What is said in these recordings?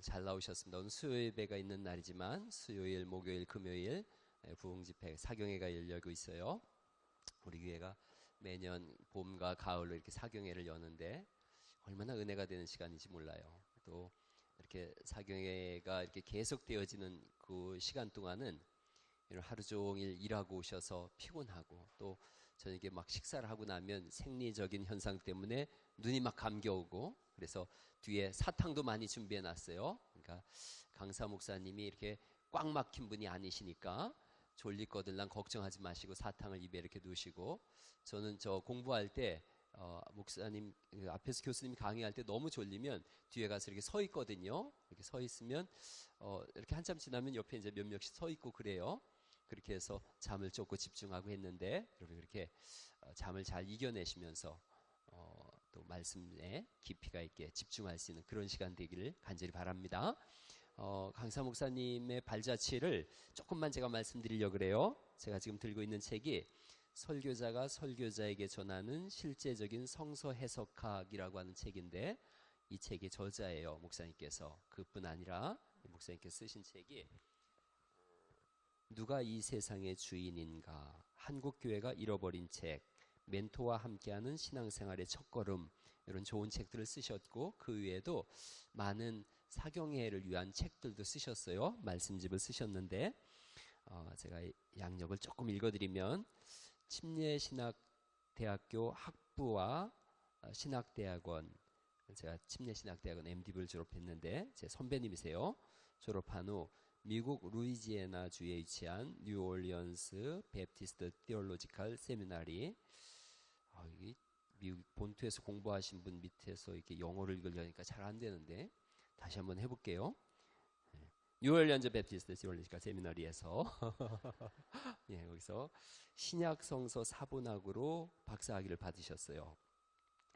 잘 나오셨습니다. 오늘 수요 예배가 있는 날이지만 수요일, 목요일, 금요일 부흥집회 사경회가 열리고 있어요. 우리 교회가 매년 봄과 가을로 이렇게 사경회를 여는데 얼마나 은혜가 되는 시간인지 몰라요. 또 이렇게 사경회가 이렇게 계속되어지는 그 시간 동안은 하루 종일 일하고 오셔서 피곤하고 또 저녁에 막 식사를 하고 나면 생리적인 현상 때문에 눈이 막 감겨오고 그래서 뒤에 사탕도 많이 준비해 놨어요. 그러니까 강사 목사님이 이렇게 꽉 막힌 분이 아니시니까 졸릴 거들랑 걱정하지 마시고 사탕을 입에 이렇게 두시고 저는 저 공부할 때 목사님 앞에서 교수님이 강의할 때 너무 졸리면 뒤에 가서 이렇게 서 있거든요. 이렇게 서 있으면 이렇게 한참 지나면 옆에 이제 몇 명씩 서 있고 그래요. 그렇게 해서 잠을 쫓고 집중하고 했는데 여러분 그렇게 잠을 잘 이겨내시면서 또 말씀에 깊이가 있게 집중할 수 있는 그런 시간 되기를 간절히 바랍니다. 강사 목사님의 발자취를 조금만 제가 말씀드리려고 그래요. 제가 지금 들고 있는 책이 설교자가 설교자에게 전하는 실제적인 성서 해석학이라고 하는 책인데 이 책의 저자예요. 목사님께서. 그뿐 아니라 목사님께서 쓰신 책이 누가 이 세상의 주인인가, 한국교회가 잃어버린 책, 멘토와 함께하는 신앙생활의 첫걸음, 이런 좋은 책들을 쓰셨고 그 외에도 많은 사경회를 위한 책들도 쓰셨어요. 말씀집을 쓰셨는데 제가 양력을 조금 읽어드리면 침례신학대학교 학부와 신학대학원, 제가 침례신학대학원 MD부를 졸업했는데 제 선배님이세요. 졸업한 후 미국 루이지애나주에 위치한 뉴올리언스 베프티스트 티올로지컬 세미나리, 이게 미국 본토에서 공부하신 분 밑에서 이렇게 영어를 읽으려니까 잘 안 되는데 다시 한번 해볼게요. 뉴올리언스 베프티스트 티올로지컬 세미나리에서 예, 거기서 신약성서 사본학으로 박사학위를 받으셨어요.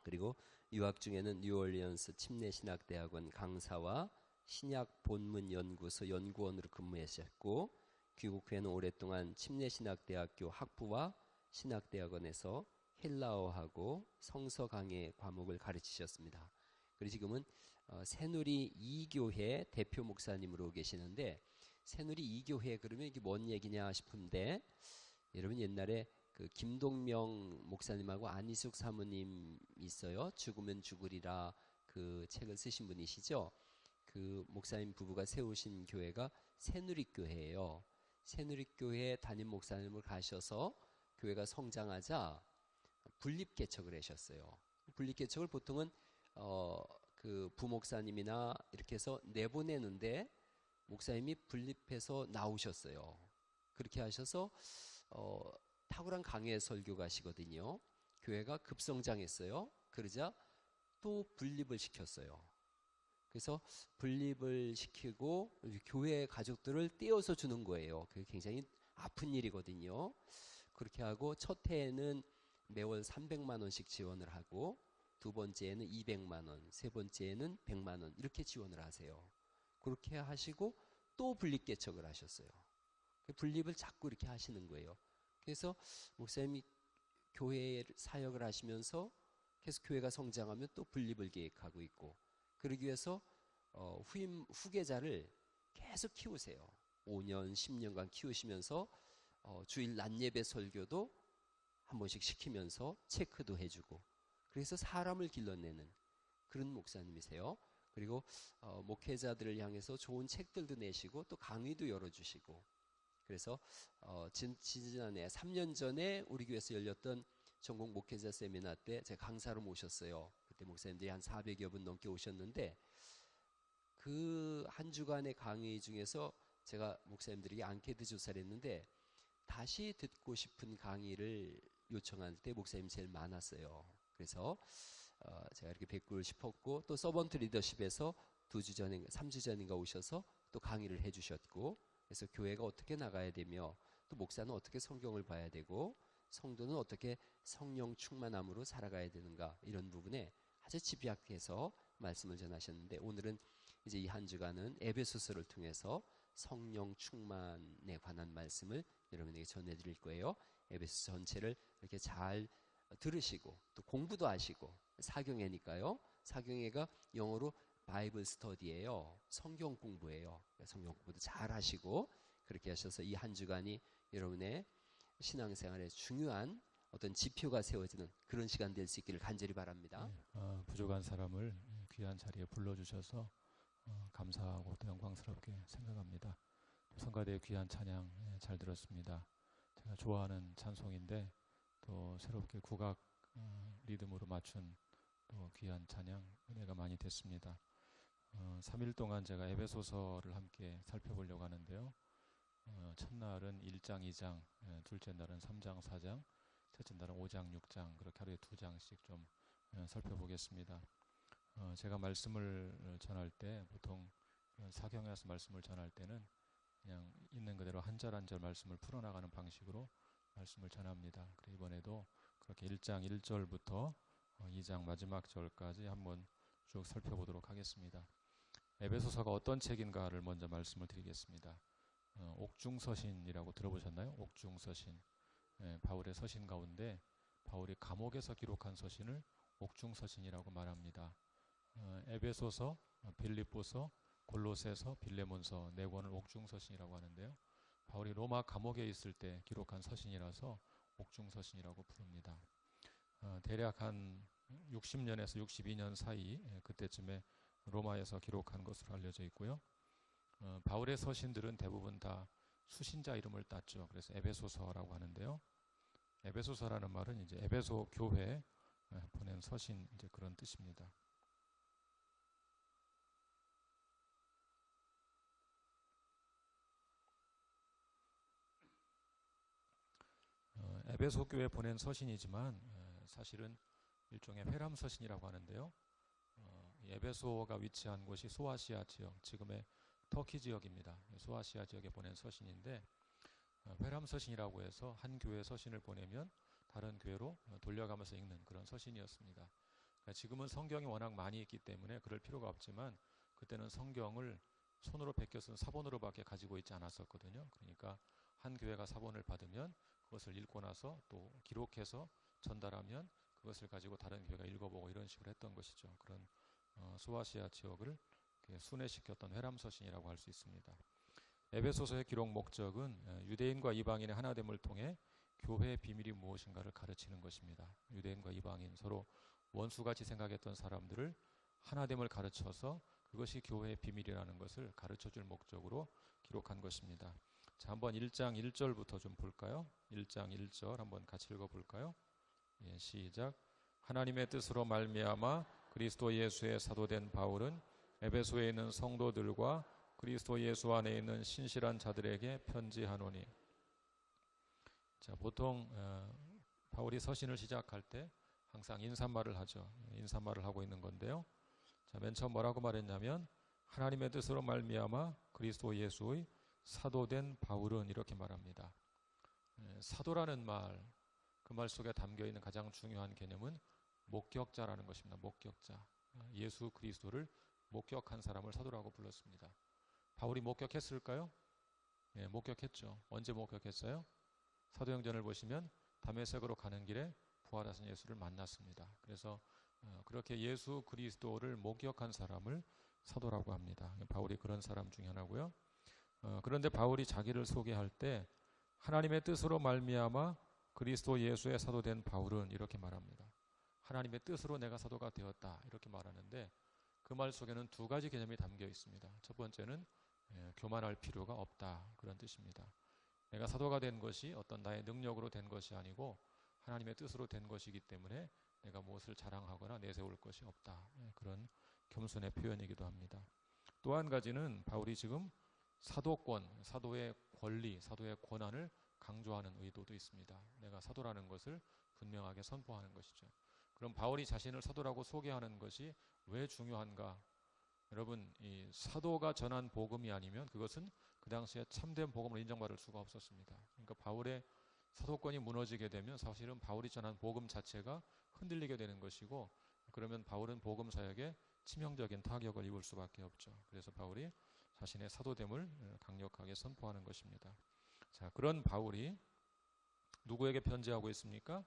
그리고 유학 중에는 뉴올리언스 침례신학대학원 강사와 신약 본문 연구소 연구원으로 근무하셨고 귀국 후에는 오랫동안 침례신학대학교 학부와 신학대학원에서 헬라어하고 성서 강의 과목을 가르치셨습니다. 그리고 지금은 새누리 2교회 대표 목사님으로 계시는데 새누리 2교회 그러면 이게 뭔 얘기냐 싶은데 여러분 옛날에 그 김동명 목사님하고 안희숙 사모님 있어요. 죽으면 죽으리라 그 책을 쓰신 분이시죠. 그 목사님 부부가 세우신 교회가 새누리교회예요. 새누리교회 담임 목사님을 가셔서 교회가 성장하자 분립개척을 하셨어요. 분립개척을 보통은 그 부목사님이나 이렇게 해서 내보내는데 목사님이 분립해서 나오셨어요. 그렇게 하셔서 탁월한 강해 설교가시거든요. 교회가 급성장했어요. 그러자 또 분립을 시켰어요. 그래서 분립을 시키고 교회 가족들을 떼어서 주는 거예요. 그게 굉장히 아픈 일이거든요. 그렇게 하고 첫 해에는 매월 300만 원씩 지원을 하고 두 번째에는 200만 원, 세 번째에는 100만 원 이렇게 지원을 하세요. 그렇게 하시고 또 분립개척을 하셨어요. 분립을 자꾸 이렇게 하시는 거예요. 그래서 목사님이 교회 사역을 하시면서 계속 교회가 성장하면 또 분립을 계획하고 있고 그러기 위해서 후계자를 계속 키우세요. 5년, 10년간 키우시면서 주일 낮예배 설교도 한 번씩 시키면서 체크도 해주고 그래서 사람을 길러내는 그런 목사님이세요. 그리고 목회자들을 향해서 좋은 책들도 내시고 또 강의도 열어주시고 그래서 지난해 3년 전에 우리 교회에서 열렸던 전국 목회자 세미나 때 제가 강사로 모셨어요. 그때 목사님들이 한 400여 분 넘게 오셨는데 그 한 주간의 강의 중에서 제가 목사님들에게 앙케이트 조사를 했는데 다시 듣고 싶은 강의를 요청할 때 목사님이 제일 많았어요. 그래서 제가 이렇게 베풀고 싶었고 또 서번트 리더십에서 2주 전인가 3주 전인가 오셔서 또 강의를 해주셨고 그래서 교회가 어떻게 나가야 되며 또 목사는 어떻게 성경을 봐야 되고 성도는 어떻게 성령 충만함으로 살아가야 되는가 이런 부분에 아주 집약해서 말씀을 전하셨는데 오늘은 이제 이 한 주간은 에베소서를 통해서 성령 충만에 관한 말씀을 여러분에게 전해드릴 거예요. 에베소서 전체를 이렇게 잘 들으시고 또 공부도 하시고 사경회니까요. 사경회가 영어로 바이블 스터디예요. 성경 공부예요. 성경 공부도 잘 하시고 그렇게 하셔서 이 한 주간이 여러분의 신앙생활에 중요한 어떤 지표가 세워지는 그런 시간 될 수 있기를 간절히 바랍니다. 부족한 사람을 귀한 자리에 불러주셔서 감사하고 또 영광스럽게 생각합니다. 성가대의 귀한 찬양 잘 들었습니다. 제가 좋아하는 찬송인데 또 새롭게 국악 리듬으로 맞춘 또 귀한 찬양 은혜가 많이 됐습니다. 3일 동안 제가 에베소서를 함께 살펴보려고 하는데요. 첫날은 1장, 2장, 둘째 날은 3장, 4장, 셋째 날은 5장, 6장 그렇게 하루에 2장씩 좀 살펴보겠습니다. 제가 말씀을 전할 때 보통 사경에서 말씀을 전할 때는 그냥 있는 그대로 한 절 한 절 말씀을 풀어나가는 방식으로 말씀을 전합니다. 그래서 이번에도 그렇게 1장 1절부터 2장 마지막 절까지 한번 쭉 살펴보도록 하겠습니다. 에베소서가 어떤 책인가를 먼저 말씀을 드리겠습니다. 옥중서신이라고 들어보셨나요? 옥중서신. 바울의 서신 가운데 바울이 감옥에서 기록한 서신을 옥중서신이라고 말합니다. 에베소서, 빌립보서, 골로새서, 빌레몬서 네 권을 옥중서신이라고 하는데요. 바울이 로마 감옥에 있을 때 기록한 서신이라서 옥중서신이라고 부릅니다. 대략 한 60년에서 62년 사이 그때쯤에 로마에서 기록한 것으로 알려져 있고요. 바울의 서신들은 대부분 다 수신자 이름을 땄죠. 그래서 에베소서라고 하는데요. 에베소서라는 말은 이제 에베소 교회에 보낸 서신 이제 그런 뜻입니다. 에베소 교회에 보낸 서신이지만 사실은 일종의 회람 서신이라고 하는데요. 에베소가 위치한 곳이 소아시아 지역, 지금의 터키 지역입니다. 소아시아 지역에 보낸 서신인데 회람 서신이라고 해서 한 교회 서신을 보내면 다른 교회로 돌려가면서 읽는 그런 서신이었습니다. 그러니까 지금은 성경이 워낙 많이 있기 때문에 그럴 필요가 없지만 그때는 성경을 손으로 베껴 쓴 사본으로밖에 가지고 있지 않았었거든요. 그러니까 한 교회가 사본을 받으면 그것을 읽고 나서 또 기록해서 전달하면 그것을 가지고 다른 교회가 읽어보고 이런 식으로 했던 것이죠. 그런 소아시아 지역을 순회시켰던 회람서신이라고 할 수 있습니다. 에베소서의 기록 목적은 유대인과 이방인의 하나됨을 통해 교회의 비밀이 무엇인가를 가르치는 것입니다. 유대인과 이방인 서로 원수같이 생각했던 사람들을 하나됨을 가르쳐서 그것이 교회의 비밀이라는 것을 가르쳐줄 목적으로 기록한 것입니다. 자, 한번 1장 1절부터 좀 볼까요? 1장 1절 한번 같이 읽어볼까요? 예, 시작. 하나님의 뜻으로 말미암아 그리스도 예수의 사도된 바울은 에베소에 있는 성도들과 그리스도 예수 안에 있는 신실한 자들에게 편지하노니. 자, 보통 바울이 서신을 시작할 때 항상 인사말을 하죠. 인사말을 하고 있는 건데요. 자, 맨 처음 뭐라고 말했냐면 하나님의 뜻으로 말미암아 그리스도 예수의 사도된 바울은 이렇게 말합니다. 사도라는 말, 그 말 속에 담겨있는 가장 중요한 개념은 목격자라는 것입니다. 목격자. 예수 그리스도를 목격한 사람을 사도라고 불렀습니다. 바울이 목격했을까요? 네, 목격했죠. 언제 목격했어요? 사도행전을 보시면 다메섹으로 가는 길에 부활하신 예수를 만났습니다. 그래서 그렇게 예수 그리스도를 목격한 사람을 사도라고 합니다. 바울이 그런 사람 중에 하나고요. 그런데 바울이 자기를 소개할 때 하나님의 뜻으로 말미암아 그리스도 예수의 사도된 바울은 이렇게 말합니다. 하나님의 뜻으로 내가 사도가 되었다 이렇게 말하는데 그 말 속에는 두 가지 개념이 담겨 있습니다. 첫 번째는 교만할 필요가 없다 그런 뜻입니다. 내가 사도가 된 것이 어떤 나의 능력으로 된 것이 아니고 하나님의 뜻으로 된 것이기 때문에 내가 무엇을 자랑하거나 내세울 것이 없다. 그런 겸손의 표현이기도 합니다. 또 한 가지는 바울이 지금 사도권, 사도의 권리, 사도의 권한을 강조하는 의도도 있습니다. 내가 사도라는 것을 분명하게 선포하는 것이죠. 그럼 바울이 자신을 사도라고 소개하는 것이 왜 중요한가? 여러분, 이 사도가 전한 복음이 아니면 그것은 그 당시에 참된 복음을 인정받을 수가 없었습니다. 그러니까 바울의 사도권이 무너지게 되면 사실은 바울이 전한 복음 자체가 흔들리게 되는 것이고 그러면 바울은 복음 사역에 치명적인 타격을 입을 수밖에 없죠. 그래서 바울이 자신의 사도됨을 강력하게 선포하는 것입니다. 자, 그런 바울이 누구에게 편지하고 있습니까?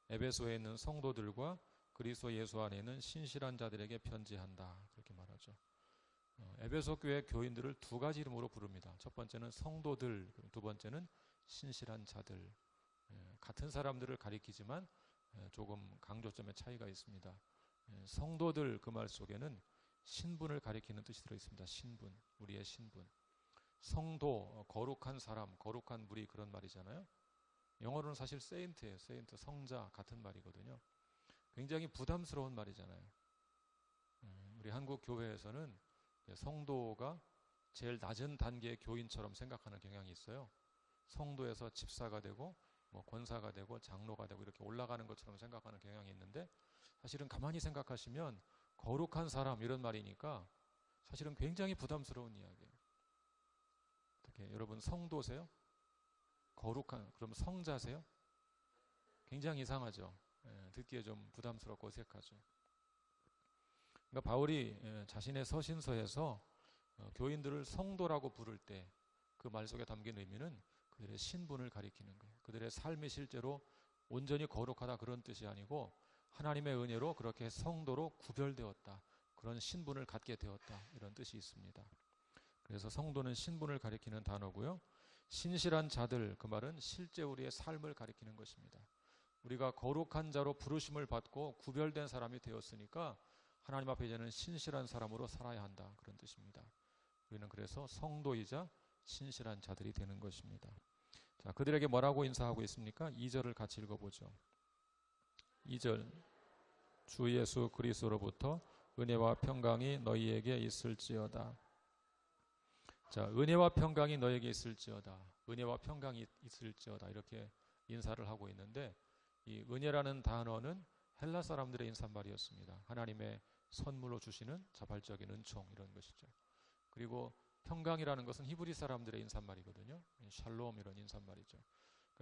에베소에 있는 성도들과 그리스도 예수 안에 있는 신실한 자들에게 편지한다. 그렇게 말하죠. 에베소 교회 교인들을 두 가지 이름으로 부릅니다. 첫 번째는 성도들, 두 번째는 신실한 자들. 같은 사람들을 가리키지만 조금 강조점의 차이가 있습니다. 성도들 그 말 속에는 신분을 가리키는 뜻이 들어있습니다. 신분, 우리의 신분. 성도, 거룩한 사람, 거룩한 무리 그런 말이잖아요. 영어로는 사실 세인트예요. 세인트, 성자 같은 말이거든요. 굉장히 부담스러운 말이잖아요. 우리 한국 교회에서는 성도가 제일 낮은 단계의 교인처럼 생각하는 경향이 있어요. 성도에서 집사가 되고 뭐 권사가 되고 장로가 되고 이렇게 올라가는 것처럼 생각하는 경향이 있는데, 사실은 가만히 생각하시면 거룩한 사람 이런 말이니까 사실은 굉장히 부담스러운 이야기예요. 어떻게 여러분 성도세요? 거룩한, 그럼 성자세요? 굉장히 이상하죠. 듣기에 좀 부담스럽고 어색하죠. 그러니까 바울이 자신의 서신서에서 교인들을 성도라고 부를 때 그 말 속에 담긴 의미는 그들의 신분을 가리키는 거예요. 그들의 삶이 실제로 온전히 거룩하다 그런 뜻이 아니고 하나님의 은혜로 그렇게 성도로 구별되었다, 그런 신분을 갖게 되었다, 이런 뜻이 있습니다. 그래서 성도는 신분을 가리키는 단어고요. 신실한 자들, 그 말은 실제 우리의 삶을 가리키는 것입니다. 우리가 거룩한 자로 부르심을 받고 구별된 사람이 되었으니까 하나님 앞에 이제는 신실한 사람으로 살아야 한다, 그런 뜻입니다. 우리는 그래서 성도이자 신실한 자들이 되는 것입니다. 자, 그들에게 뭐라고 인사하고 있습니까? 2절을 같이 읽어보죠. 2절, 주 예수 그리스도로부터 은혜와 평강이 너희에게 있을지어다. 자, 은혜와 평강이 너에게 있을지어다, 은혜와 평강이 있을지어다, 이렇게 인사를 하고 있는데, 이 은혜라는 단어는 헬라 사람들의 인사말이었습니다. 하나님의 선물로 주시는 자발적인 은총, 이런 것이죠. 그리고 평강이라는 것은 히브리 사람들의 인사말이거든요. 샬롬, 이런 인사말이죠.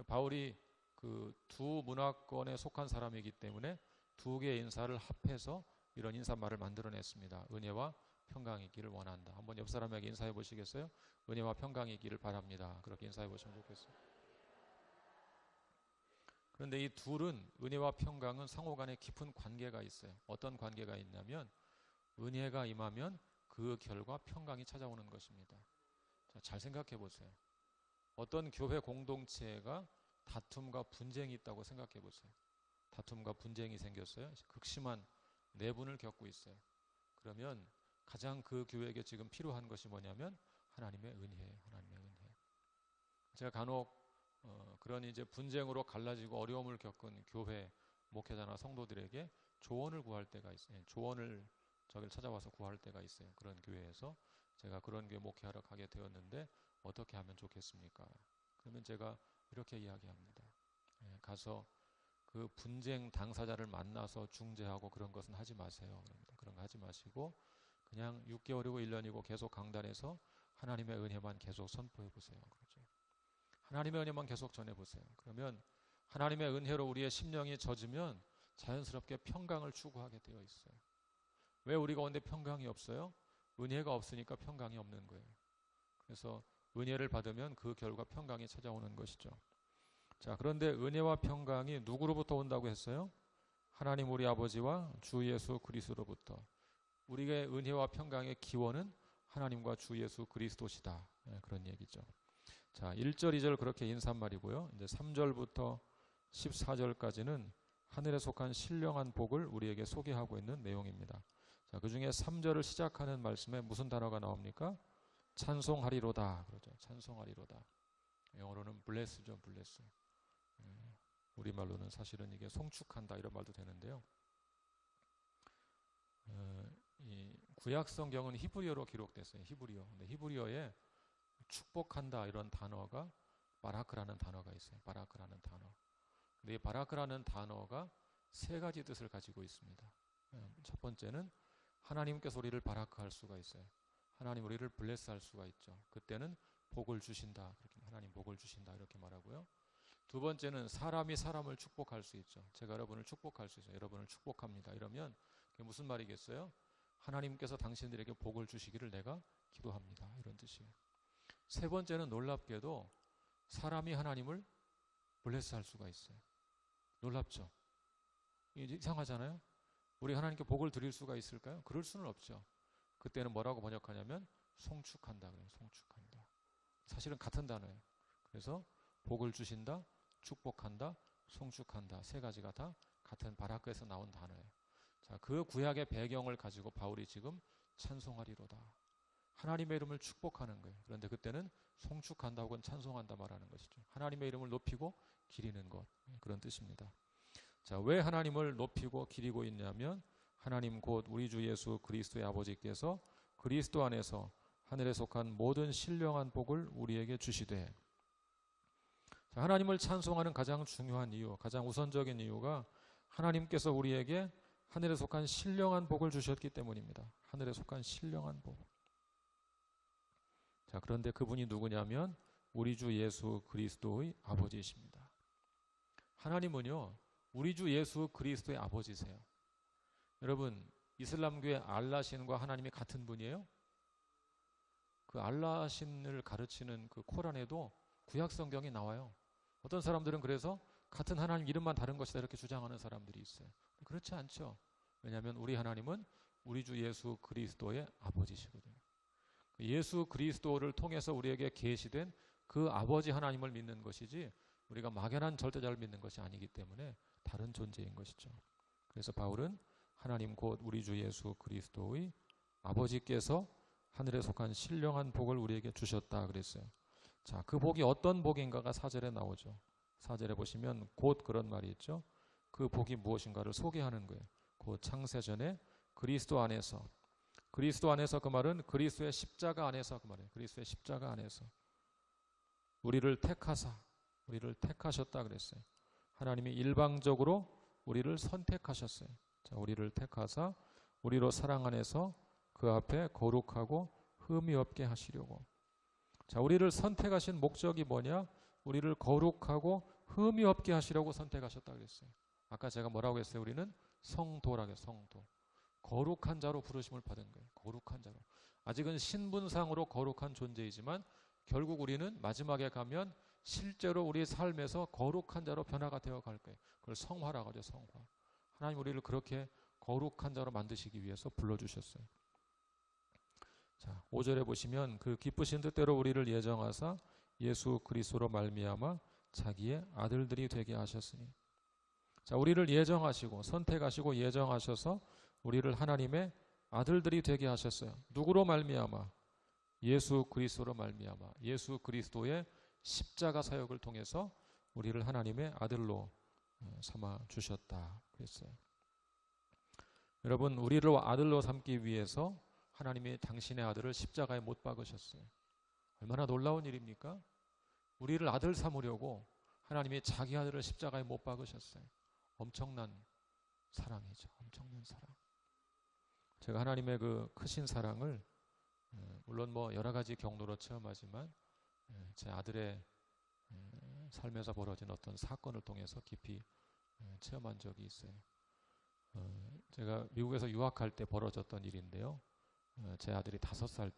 바울이 그 두 문화권에 속한 사람이기 때문에 두 개의 인사를 합해서 이런 인사말을 만들어냈습니다. 은혜와 평강이 있기를 원한다. 한번 옆 사람에게 인사해 보시겠어요? 은혜와 평강이 있기를 바랍니다. 그렇게 인사해 보시면 좋겠어요. 그런데 이 둘은, 은혜와 평강은 상호 간에 깊은 관계가 있어요. 어떤 관계가 있냐면 은혜가 임하면 그 결과 평강이 찾아오는 것입니다. 자, 잘 생각해 보세요. 어떤 교회 공동체가 다툼과 분쟁이 있다고 생각해 보세요. 다툼과 분쟁이 생겼어요. 극심한 내분을 겪고 있어요. 그러면 가장 그 교회에게 지금 필요한 것이 뭐냐면 하나님의 은혜예요. 하나님의 은혜. 제가 간혹 그런 이제 분쟁으로 갈라지고 어려움을 겪은 교회 목회자나 성도들에게 조언을 구할 때가 있어요. 조언을 저를 찾아와서 구할 때가 있어요. 그런 교회에서 제가 그런 교회 목회하러 가게 되었는데 어떻게 하면 좋겠습니까? 그러면 제가 이렇게 이야기합니다. 가서 그 분쟁 당사자를 만나서 중재하고 그런 것은 하지 마세요. 그런 거 하지 마시고 그냥 6개월이고 1년이고 계속 강단에서 하나님의 은혜만 계속 선포해 보세요. 그렇죠. 하나님의 은혜만 계속 전해 보세요. 그러면 하나님의 은혜로 우리의 심령이 젖으면 자연스럽게 평강을 추구하게 되어 있어요. 왜 우리 가운데 평강이 없어요? 은혜가 없으니까 평강이 없는 거예요. 그래서 은혜를 받으면 그 결과 평강이 찾아오는 것이죠. 자, 그런데 은혜와 평강이 누구로부터 온다고 했어요? 하나님 우리 아버지와 주 예수 그리스도로부터. 우리의 은혜와 평강의 기원은 하나님과 주 예수 그리스도시다. 그런 얘기죠. 자, 1절, 2절 그렇게 인사말이고요. 이제 3절부터 14절까지는 하늘에 속한 신령한 복을 우리에게 소개하고 있는 내용입니다. 자, 그 중에 3절을 시작하는 말씀에 무슨 단어가 나옵니까? 찬송하리로다. 그러죠. 찬송하리로다. 영어로는 bless죠, bless. 우리말로는 사실은 이게 송축한다 이런 말도 되는데요. 이 구약 성경은 히브리어로 기록됐어요. 히브리어. 근데 히브리어에 축복한다 이런 단어가 바라크라는 단어가 있어요. 바라크라는 단어. 근데 이 바라크라는 단어가 세 가지 뜻을 가지고 있습니다. 첫 번째는 하나님께서 우리를 바라크할 수가 있어요. 하나님 우리를 블레스할 수가 있죠. 그때는 복을 주신다. 그렇게 하나님 복을 주신다 이렇게 말하고요. 두 번째는 사람이 사람을 축복할 수 있죠. 제가 여러분을 축복할 수 있어요. 여러분을 축복합니다. 이러면 그게 무슨 말이겠어요? 하나님께서 당신들에게 복을 주시기를 내가 기도합니다. 이런 뜻이에요. 세 번째는 놀랍게도 사람이 하나님을 블레스할 수가 있어요. 놀랍죠? 이상하잖아요? 우리 하나님께 복을 드릴 수가 있을까요? 그럴 수는 없죠. 그때는 뭐라고 번역하냐면 송축한다 그래요. 송축한다. 사실은 같은 단어예요. 그래서 복을 주신다, 축복한다, 송축한다. 세 가지가 다 같은 바라크에서 나온 단어예요. 자, 그 구약의 배경을 가지고 바울이 지금 찬송하리로다. 하나님의 이름을 축복하는 거예요. 그런데 그때는 송축한다 혹은 찬송한다 말하는 것이죠. 하나님의 이름을 높이고 기리는 것. 그런 뜻입니다. 자, 왜 하나님을 높이고 기리고 있냐면 하나님 곧 우리 주 예수 그리스도의 아버지께서 그리스도 안에서 하늘에 속한 모든 신령한 복을 우리에게 주시되. 자, 하나님을 찬송하는 가장 중요한 이유, 가장 우선적인 이유가 하나님께서 우리에게 하늘에 속한 신령한 복을 주셨기 때문입니다. 하늘에 속한 신령한 복. 자, 그런데 그분이 누구냐면 우리 주 예수 그리스도의 아버지이십니다. 하나님은요, 우리 주 예수 그리스도의 아버지세요. 여러분, 이슬람교의 알라신과 하나님이 같은 분이에요? 그 알라신을 가르치는 그 코란에도 구약 성경이 나와요. 어떤 사람들은 그래서 같은 하나님 이름만 다른 것이다 이렇게 주장하는 사람들이 있어요. 그렇지 않죠. 왜냐하면 우리 하나님은 우리 주 예수 그리스도의 아버지시거든요. 예수 그리스도를 통해서 우리에게 계시된 그 아버지 하나님을 믿는 것이지 우리가 막연한 절대자를 믿는 것이 아니기 때문에 다른 존재인 것이죠. 그래서 바울은 하나님 곧 우리 주 예수 그리스도의 아버지께서 하늘에 속한 신령한 복을 우리에게 주셨다 그랬어요. 자, 그 복이 어떤 복인가가 4절에 나오죠. 4절에 보시면 곧 그런 말이 있죠. 그 복이 무엇인가를 소개하는 거예요. 곧 창세전에 그리스도 안에서 그 말은 그리스도의 십자가 안에서 그 말이에요. 그리스도의 십자가 안에서 우리를 택하셨다 그랬어요. 하나님이 일방적으로 우리를 선택하셨어요. 자, 우리를 택하사 우리로 사랑 안에서 그 앞에 거룩하고 흠이 없게 하시려고. 자, 우리를 선택하신 목적이 뭐냐? 우리를 거룩하고 흠이 없게 하시려고 선택하셨다 그랬어요. 아까 제가 뭐라고 했어요? 우리는 성도라고 했어요. 성도. 거룩한 자로 부르심을 받은 거예요. 거룩한 자로. 아직은 신분상으로 거룩한 존재이지만 결국 우리는 마지막에 가면 실제로 우리의 삶에서 거룩한 자로 변화가 되어 갈 거예요. 그걸 성화라고 하죠. 성화. 하나님 우리를 그렇게 거룩한 자로 만드시기 위해서 불러주셨어요. 자, 5절에 보시면 그 기쁘신 뜻대로 우리를 예정하사 예수 그리스도로 말미암아 자기의 아들들이 되게 하셨으니. 자, 우리를 예정하시고 선택하시고 예정하셔서 우리를 하나님의 아들들이 되게 하셨어요. 누구로 말미암아? 예수 그리스도로 말미암아. 예수 그리스도의 십자가 사역을 통해서 우리를 하나님의 아들로 삼아 주셨다 그랬어요. 여러분, 우리를 아들로 삼기 위해서 하나님이 당신의 아들을 십자가에 못 박으셨어요. 얼마나 놀라운 일입니까? 우리를 아들 삼으려고 하나님이 자기 아들을 십자가에 못 박으셨어요. 엄청난 사랑이죠. 엄청난 사랑. 제가 하나님의 그 크신 사랑을 물론 뭐 여러 가지 경로로 체험하지만 제 아들의 삶에서 벌어진 어떤 사건을 통해서 깊이 체험한 적이 있어요. 제가 미국에서 유학할 때 벌어졌던 일인데요. 제 아들이 5살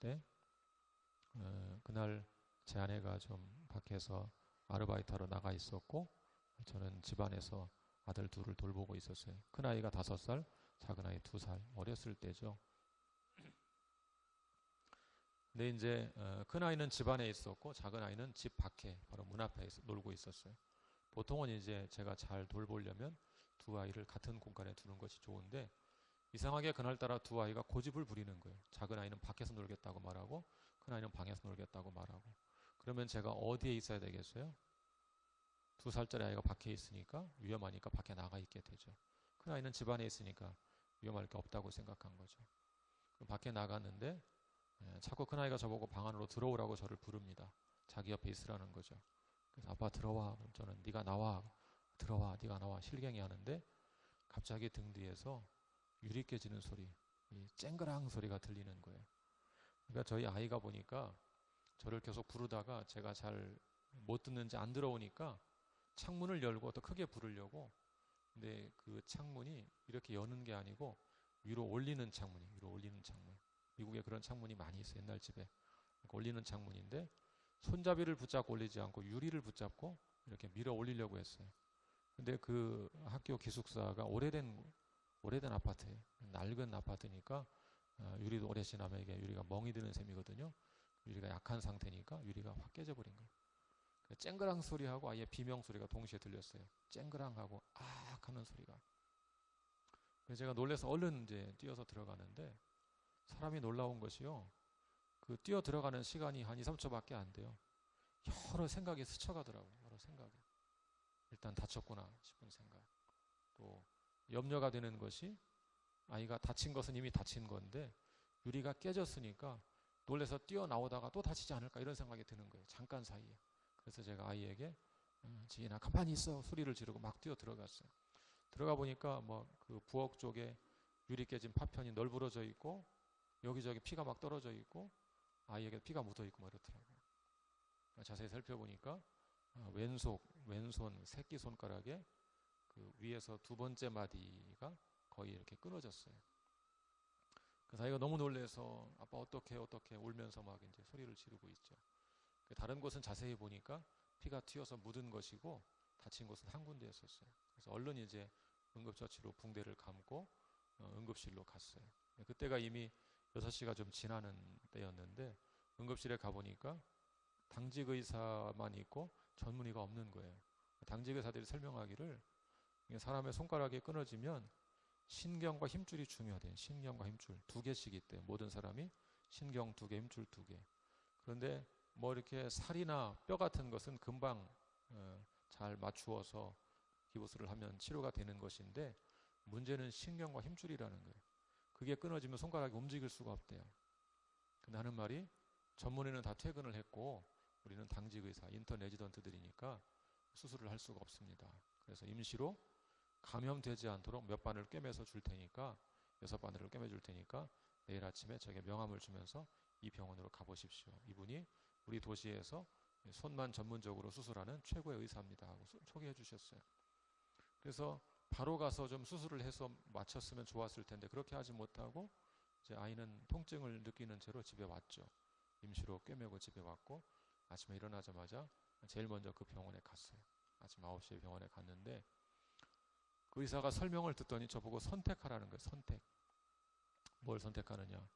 때 그날 제 아내가 좀 밖에서 아르바이트하러 나가 있었고 저는 집안에서 아들 둘을 돌보고 있었어요. 큰아이가 5살, 작은아이 2살, 어렸을 때죠. 근데 이제 큰아이는 집안에 있었고 작은아이는 집 밖에 바로 문 앞에 놀고 있었어요. 보통은 이제 제가 잘 돌보려면 두 아이를 같은 공간에 두는 것이 좋은데 이상하게 그날따라 두 아이가 고집을 부리는 거예요. 작은아이는 밖에서 놀겠다고 말하고 큰아이는 방에서 놀겠다고 말하고. 그러면 제가 어디에 있어야 되겠어요? 2살짜리 아이가 밖에 있으니까 위험하니까 밖에 나가 있게 되죠. 큰아이는 집안에 있으니까 위험할 게 없다고 생각한 거죠. 그럼 밖에 나갔는데 자꾸 큰아이가 저보고 방 안으로 들어오라고 저를 부릅니다. 자기 옆에 있으라는 거죠. 그래서 아빠 들어와. 그럼 저는 네가 나와. 들어와. 네가 나와. 실갱이 하는데 갑자기 등 뒤에서 유리 깨지는 소리, 이 쨍그랑 소리가 들리는 거예요. 그러니까 저희 아이가 보니까 저를 계속 부르다가 제가 잘 못 듣는지 안 들어오니까 창문을 열고 더 크게 부르려고. 근데 그 창문이 이렇게 여는 게 아니고 위로 올리는 창문이에요. 위로 올리는 창문. 미국에 그런 창문이 많이 있어요. 옛날 집에. 그러니까 올리는 창문인데 손잡이를 붙잡고 올리지 않고 유리를 붙잡고 이렇게 밀어 올리려고 했어요. 근데 그 학교 기숙사가 오래된 아파트예요. 낡은 아파트니까 유리도 오래 지나면 이게 유리가 멍이 드는 셈이거든요. 유리가 약한 상태니까 유리가 확 깨져버린 거예요. 쨍그랑 소리하고 아예 비명 소리가 동시에 들렸어요. 쨍그랑 하고 악 하는 소리가. 그래서 제가 놀라서 얼른 이제 뛰어서 들어가는데 사람이 놀라운 것이요. 그 뛰어 들어가는 시간이 한 2, 3초밖에 안 돼요. 여러 생각이 스쳐가더라고요. 여러 생각이. 일단 다쳤구나 싶은 생각. 또 염려가 되는 것이 아이가 다친 것은 이미 다친 건데 유리가 깨졌으니까 놀라서 뛰어나오다가 또 다치지 않을까 이런 생각이 드는 거예요. 잠깐 사이에. 그래서 제가 아이에게 지인아 가만히 있어 소리를 지르고 막 뛰어 들어갔어요. 들어가 보니까 뭐 그 부엌 쪽에 유리 깨진 파편이 널브러져 있고 여기저기 피가 막 떨어져 있고 아이에게 피가 묻어 있고 뭐 이렇더라고요. 자세히 살펴보니까 왼손 새끼 손가락에 그 위에서 두 번째 마디가 거의 이렇게 끊어졌어요. 그래서 아이가 너무 놀래서 아빠 어떡해 울면서 막 이제 소리를 지르고 있죠. 다른 곳은 자세히 보니까 피가 튀어서 묻은 것이고 다친 곳은 한 군데였었어요. 그래서 얼른 이제 응급처치로 붕대를 감고 응급실로 갔어요. 그때가 이미 6시가 좀 지나는 때였는데 응급실에 가보니까 당직 의사만 있고 전문의가 없는 거예요. 당직 의사들이 설명하기를 사람의 손가락이 끊어지면 신경과 힘줄이 중요하대요. 신경과 힘줄 2개씩 있대요. 모든 사람이 신경 2개, 힘줄 2개. 그런데 뭐 이렇게 살이나 뼈 같은 것은 금방 잘 맞추어서 기부술을 하면 치료가 되는 것인데 문제는 신경과 힘줄이라는 거예요. 그게 끊어지면 손가락이 움직일 수가 없대요. 근데 하는 말이 전문의는 다 퇴근을 했고 우리는 당직 의사, 인턴 레지던트들이니까 수술을 할 수가 없습니다. 그래서 임시로 감염되지 않도록 몇 바늘을 꿰매서 줄 테니까 6바늘을 꿰매 줄 테니까 내일 아침에 저에게 명함을 주면서 이 병원으로 가보십시오. 이분이 우리 도시에서 손만 전문적으로 수술하는 최고의 의사입니다 하고 소개해 주셨어요. 그래서 바로 가서 좀 수술을 해서 마쳤으면 좋았을 텐데 그렇게 하지 못하고 이제 아이는 통증을 느끼는 채로 집에 왔죠. 임시로 꿰매고 집에 왔고 아침에 일어나자마자 제일 먼저 그 병원에 갔어요. 아침 9시에 병원에 갔는데 그 의사가 설명을 듣더니 저보고 선택하라는 거예요. 선택. 뭘 선택하느냐.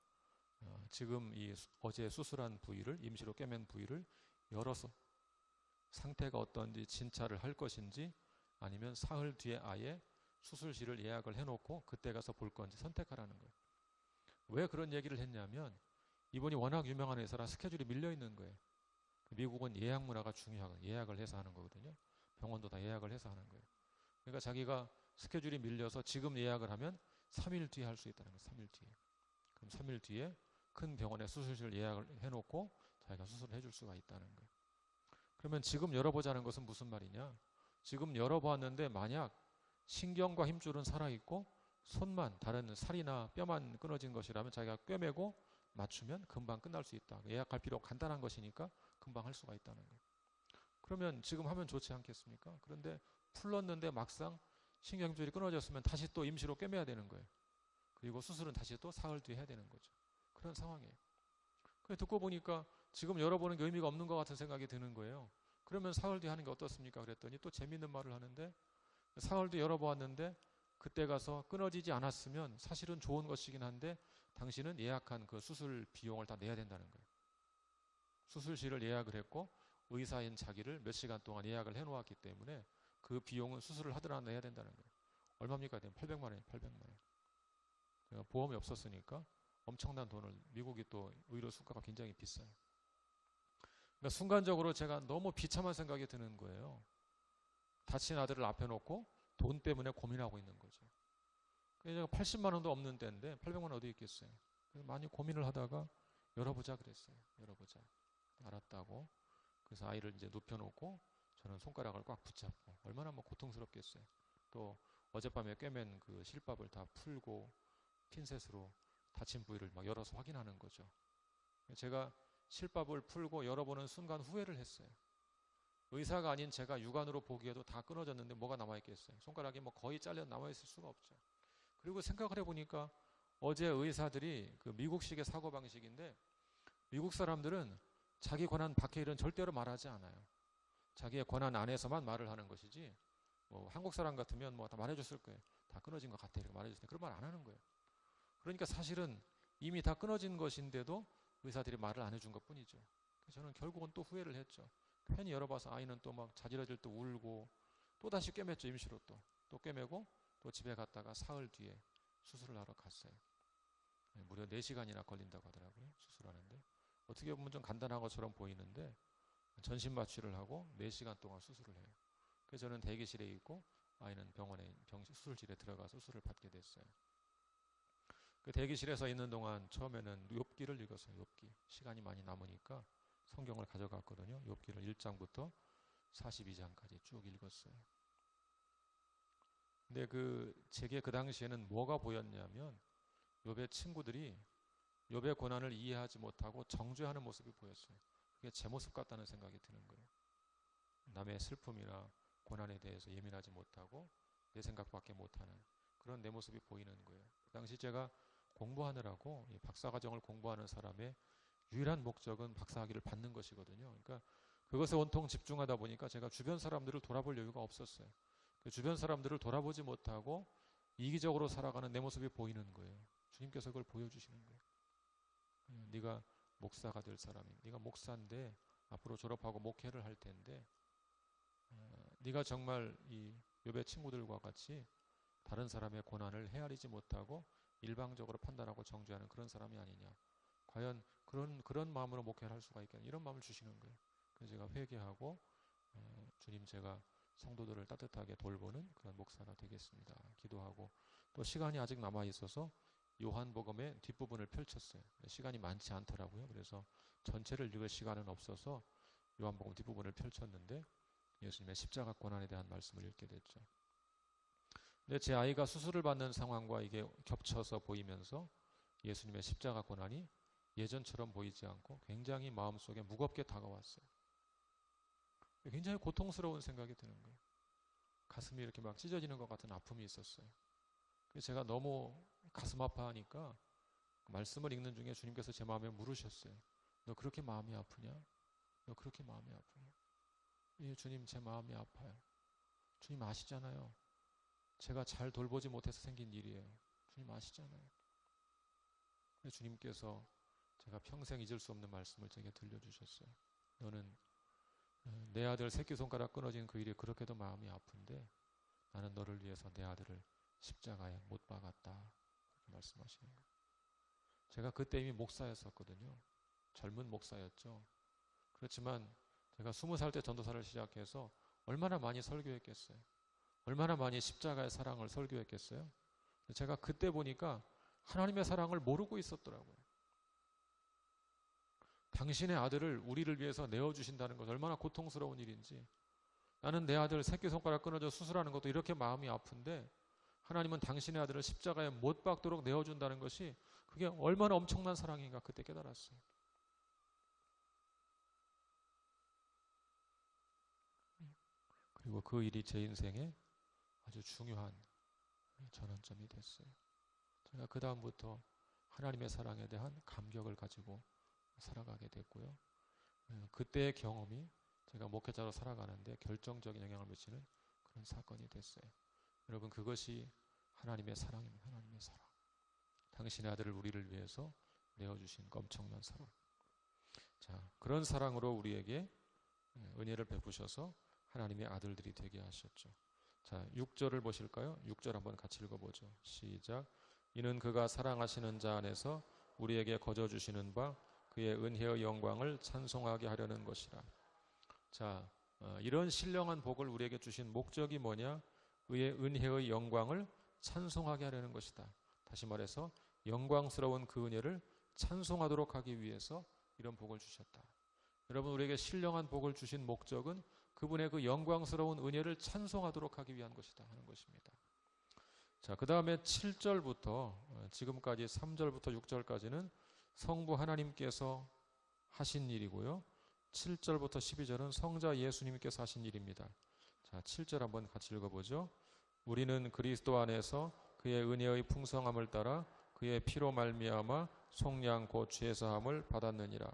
지금 이 어제 수술한 부위를 임시로 꿰맨 부위를 열어서 상태가 어떤지 진찰을 할 것인지 아니면 사흘 뒤에 아예 수술실을 예약을 해놓고 그때 가서 볼 건지 선택하라는 거예요. 왜 그런 얘기를 했냐면 이분이 워낙 유명한 의사라 스케줄이 밀려 있는 거예요. 미국은 예약 문화가 중요하거든요. 예약을 해서 하는 거거든요. 병원도 다 예약을 해서 하는 거예요. 그러니까 자기가 스케줄이 밀려서 지금 예약을 하면 3일 뒤에 할 수 있다는 거예요. 3일 뒤에. 그럼 3일 뒤에 큰 병원에 수술실 예약을 해놓고 자기가 수술을 해줄 수가 있다는 거예요. 그러면 지금 열어보자는 것은 무슨 말이냐? 지금 열어보았는데 만약 신경과 힘줄은 살아있고 손만 다른 살이나 뼈만 끊어진 것이라면 자기가 꿰매고 맞추면 금방 끝날 수 있다. 예약할 필요 간단한 것이니까 금방 할 수가 있다는 거예요. 그러면 지금 하면 좋지 않겠습니까? 그런데 풀렀는데 막상 신경줄이 끊어졌으면 다시 또 임시로 꿰매야 되는 거예요. 그리고 수술은 다시 또 사흘 뒤에 해야 되는 거죠. 그런 상황이에요. 그래서 듣고 보니까 지금 열어보는 게 의미가 없는 것 같은 생각이 드는 거예요. 그러면 사흘 뒤에 하는 게 어떻습니까? 그랬더니 또 재밌는 말을 하는데 사흘 뒤에 열어보았는데 그때 가서 끊어지지 않았으면 사실은 좋은 것이긴 한데 당신은 예약한 그 수술 비용을 다 내야 된다는 거예요. 수술실을 예약을 했고 의사인 자기를 몇 시간 동안 예약을 해놓았기 때문에 그 비용은 수술을 하더라도 내야 된다는 거예요. 얼마입니까? 800만 원이에요. 800만 원. 보험이 없었으니까 엄청난 돈을 미국이 또 의료 수가가 굉장히 비싸요. 그러니까 순간적으로 제가 너무 비참한 생각이 드는 거예요. 다친 아들을 앞에 놓고 돈 때문에 고민하고 있는 거죠. 그래서 80만 원도 없는 때인데 800만 원 어디 있겠어요. 그래서 많이 고민을 하다가 열어보자 그랬어요. 열어보자. 알았다고. 그래서 아이를 이제 눕혀놓고 저는 손가락을 꽉 붙잡고 얼마나 뭐 고통스럽겠어요. 또 어젯밤에 꿰맨 그 실밥을 다 풀고 핀셋으로 다친 부위를 막 열어서 확인하는 거죠. 제가 실밥을 풀고 열어보는 순간 후회를 했어요. 의사가 아닌 제가 육안으로 보기에도 다 끊어졌는데 뭐가 남아있겠어요. 손가락이 뭐 거의 잘려 남아있을 수가 없죠. 그리고 생각을 해보니까 어제 의사들이 그 미국식의 사고방식인데 미국 사람들은 자기 권한 밖의 일은 절대로 말하지 않아요. 자기의 권한 안에서만 말을 하는 것이지 뭐 한국 사람 같으면 뭐 다 말해줬을 거예요. 다 끊어진 것 같아 이렇게 말해줬을 때 그런 말 안 하는 거예요. 그러니까 사실은 이미 다 끊어진 것인데도 의사들이 말을 안 해준 것뿐이죠. 그래서 저는 결국은 또 후회를 했죠. 괜히 열어봐서 아이는 또 막 자지러질 때 울고 또 다시 꿰맸죠. 임시로 또 꿰매고 또 집에 갔다가 사흘 뒤에 수술을 하러 갔어요. 무려 4시간이나 걸린다고 하더라고요. 수술하는데. 어떻게 보면 좀 간단한 것처럼 보이는데 전신 마취를 하고 4시간 동안 수술을 해요. 그래서 저는 대기실에 있고 아이는 병원에 수술실에 들어가서 수술을 받게 됐어요. 그 대기실에서 있는 동안 처음에는 욥기를 읽었어요. 욥기. 시간이 많이 남으니까 성경을 가져갔거든요. 욥기를 1장부터 42장까지 쭉 읽었어요. 근데 제게 그 당시에는 뭐가 보였냐면 욥의 친구들이 욥의 고난을 이해하지 못하고 정죄하는 모습이 보였어요. 그게 제 모습 같다는 생각이 드는 거예요. 남의 슬픔이나 고난에 대해서 예민하지 못하고 내 생각밖에 못하는 그런 내 모습이 보이는 거예요. 그 당시 제가 공부하느라고 박사과정을 공부하는 사람의 유일한 목적은 박사학위를 받는 것이거든요. 그러니까 그것에 온통 집중하다 보니까 제가 주변 사람들을 돌아볼 여유가 없었어요. 그 주변 사람들을 돌아보지 못하고 이기적으로 살아가는 내 모습이 보이는 거예요. 주님께서 그걸 보여주시는 거예요. 네가 목사가 될 사람이, 네가 목사인데 앞으로 졸업하고 목회를 할 텐데 네가 정말 이 욥의 친구들과 같이 다른 사람의 고난을 헤아리지 못하고 일방적으로 판단하고 정죄하는 그런 사람이 아니냐. 과연 그런 마음으로 목회를 할 수가 있겠냐. 이런 마음을 주시는 거예요. 그래서 제가 회개하고 주님 제가 성도들을 따뜻하게 돌보는 그런 목사가 되겠습니다. 기도하고 또 시간이 아직 남아 있어서 요한복음의 뒷부분을 펼쳤어요. 시간이 많지 않더라고요. 그래서 전체를 읽을 시간은 없어서 요한복음 뒷부분을 펼쳤는데 예수님의 십자가 고난에 대한 말씀을 읽게 됐죠. 근데 제 아이가 수술을 받는 상황과 이게 겹쳐서 보이면서 예수님의 십자가 고난이 예전처럼 보이지 않고 굉장히 마음속에 무겁게 다가왔어요. 굉장히 고통스러운 생각이 드는 거예요. 가슴이 이렇게 막 찢어지는 것 같은 아픔이 있었어요. 그래서 제가 너무 가슴 아파하니까 말씀을 읽는 중에 주님께서 제 마음에 물으셨어요. 너 그렇게 마음이 아프냐? 너 그렇게 마음이 아프냐? 예, 주님 제 마음이 아파요. 주님 아시잖아요. 제가 잘 돌보지 못해서 생긴 일이에요. 주님 아시잖아요. 주님께서 제가 평생 잊을 수 없는 말씀을 제게 들려주셨어요. 너는 내 아들 새끼손가락 끊어진 그 일이 그렇게도 마음이 아픈데 나는 너를 위해서 내 아들을 십자가에 못 박았다. 그렇게 말씀하시는 거예요. 제가 그때 이미 목사였었거든요. 젊은 목사였죠. 그렇지만 제가 20살 때 전도사를 시작해서 얼마나 많이 설교했겠어요. 얼마나 많이 십자가의 사랑을 설교했겠어요. 제가 그때 보니까 하나님의 사랑을 모르고 있었더라고요. 당신의 아들을 우리를 위해서 내어주신다는 것 얼마나 고통스러운 일인지. 나는 내 아들 새끼손가락 끊어져 수술하는 것도 이렇게 마음이 아픈데 하나님은 당신의 아들을 십자가에 못 박도록 내어준다는 것이 그게 얼마나 엄청난 사랑인가 그때 깨달았어요. 그리고 그 일이 제 인생에 아주 중요한 전환점이 됐어요. 제가 그 다음부터 하나님의 사랑에 대한 감격을 가지고 살아가게 됐고요. 그때의 경험이 제가 목회자로 살아가는데 결정적인 영향을 미치는 그런 사건이 됐어요. 여러분 그것이 하나님의 사랑입니다. 하나님의 사랑. 당신의 아들을 우리를 위해서 내어주신 엄청난 사랑. 자, 그런 사랑으로 우리에게 은혜를 베푸셔서 하나님의 아들들이 되게 하셨죠. 자, 6절을 보실까요? 6절 한번 같이 읽어보죠. 시작. 이는 그가 사랑하시는 자 안에서 우리에게 거저 주시는 바 그의 은혜의 영광을 찬송하게 하려는 것이라. 자, 이런 신령한 복을 우리에게 주신 목적이 뭐냐? 그의 은혜의 영광을 찬송하게 하려는 것이다. 다시 말해서 영광스러운 그 은혜를 찬송하도록 하기 위해서 이런 복을 주셨다. 여러분 우리에게 신령한 복을 주신 목적은 그분의 그 영광스러운 은혜를 찬송하도록 하기 위한 것이다 하는 것입니다. 자, 그 다음에 7절부터 지금까지 3절부터 6절까지는 성부 하나님께서 하신 일이고요. 7절부터 12절은 성자 예수님께서 하신 일입니다. 자, 7절 한번 같이 읽어보죠. 우리는 그리스도 안에서 그의 은혜의 풍성함을 따라 그의 피로 말미암아 속량 곧 죄 사함을 받았느니라.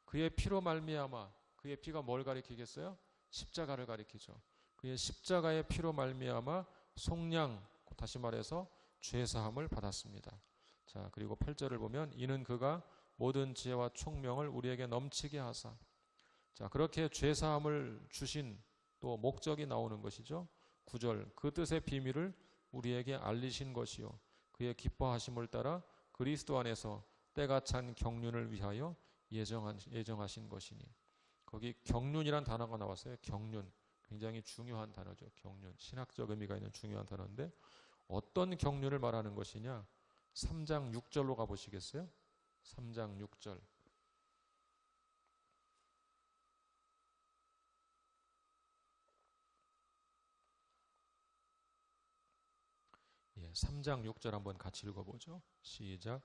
그의 피로 말미암아, 그의 피가 뭘 가리키겠어요? 십자가를 가리키죠. 그의 십자가의 피로 말미암아 속량, 다시 말해서 죄 사함을 받았습니다. 자, 그리고 8절을 보면 이는 그가 모든 지혜와 총명을 우리에게 넘치게 하사. 자, 그렇게 죄사함을 주신 또 목적이 나오는 것이죠. 9절 그 뜻의 비밀을 우리에게 알리신 것이요 그의 기뻐하심을 따라 그리스도 안에서 때가 찬 경륜을 위하여 예정하신 것이니. 거기 경륜이란 단어가 나왔어요. 경륜. 굉장히 중요한 단어죠. 경륜. 신학적 의미가 있는 중요한 단어인데 어떤 경륜을 말하는 것이냐? 3장 6절로 가보시겠어요? 3장 6절. 예, 3장 6절 한번 같이 읽어보죠. 시작.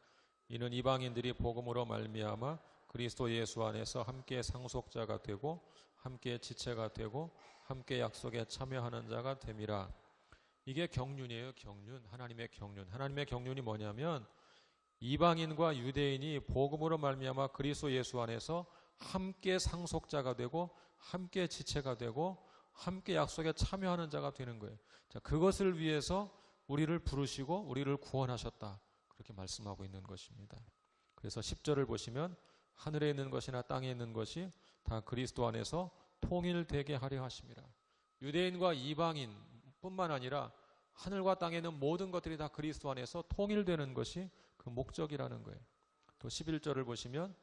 이는 이방인들이 복음으로 말미암아 그리스도 예수 안에서 함께 상속자가 되고 함께 지체가 되고 함께 약속에 참여하는 자가 됨이라. 이게 경륜이에요. 경륜. 하나님의 경륜. 하나님의 경륜이 뭐냐면 이방인과 유대인이 복음으로 말미암아 그리스도 예수 안에서 함께 상속자가 되고 함께 지체가 되고 함께 약속에 참여하는 자가 되는 거예요. 자, 그것을 위해서 우리를 부르시고 우리를 구원하셨다. 그렇게 말씀하고 있는 것입니다. 그래서 10절을 보시면 하늘에 있는 것이나 땅에 있는 것이 다 그리스도 안에서 통일되게 하려 하심이라. 유대인과 이방인 뿐만 아니라 하늘과 땅에 있는 모든 것들이 다 그리스도 안에서 통일되는 것이 그 목적이라는 거예요. 또 11절을 보시면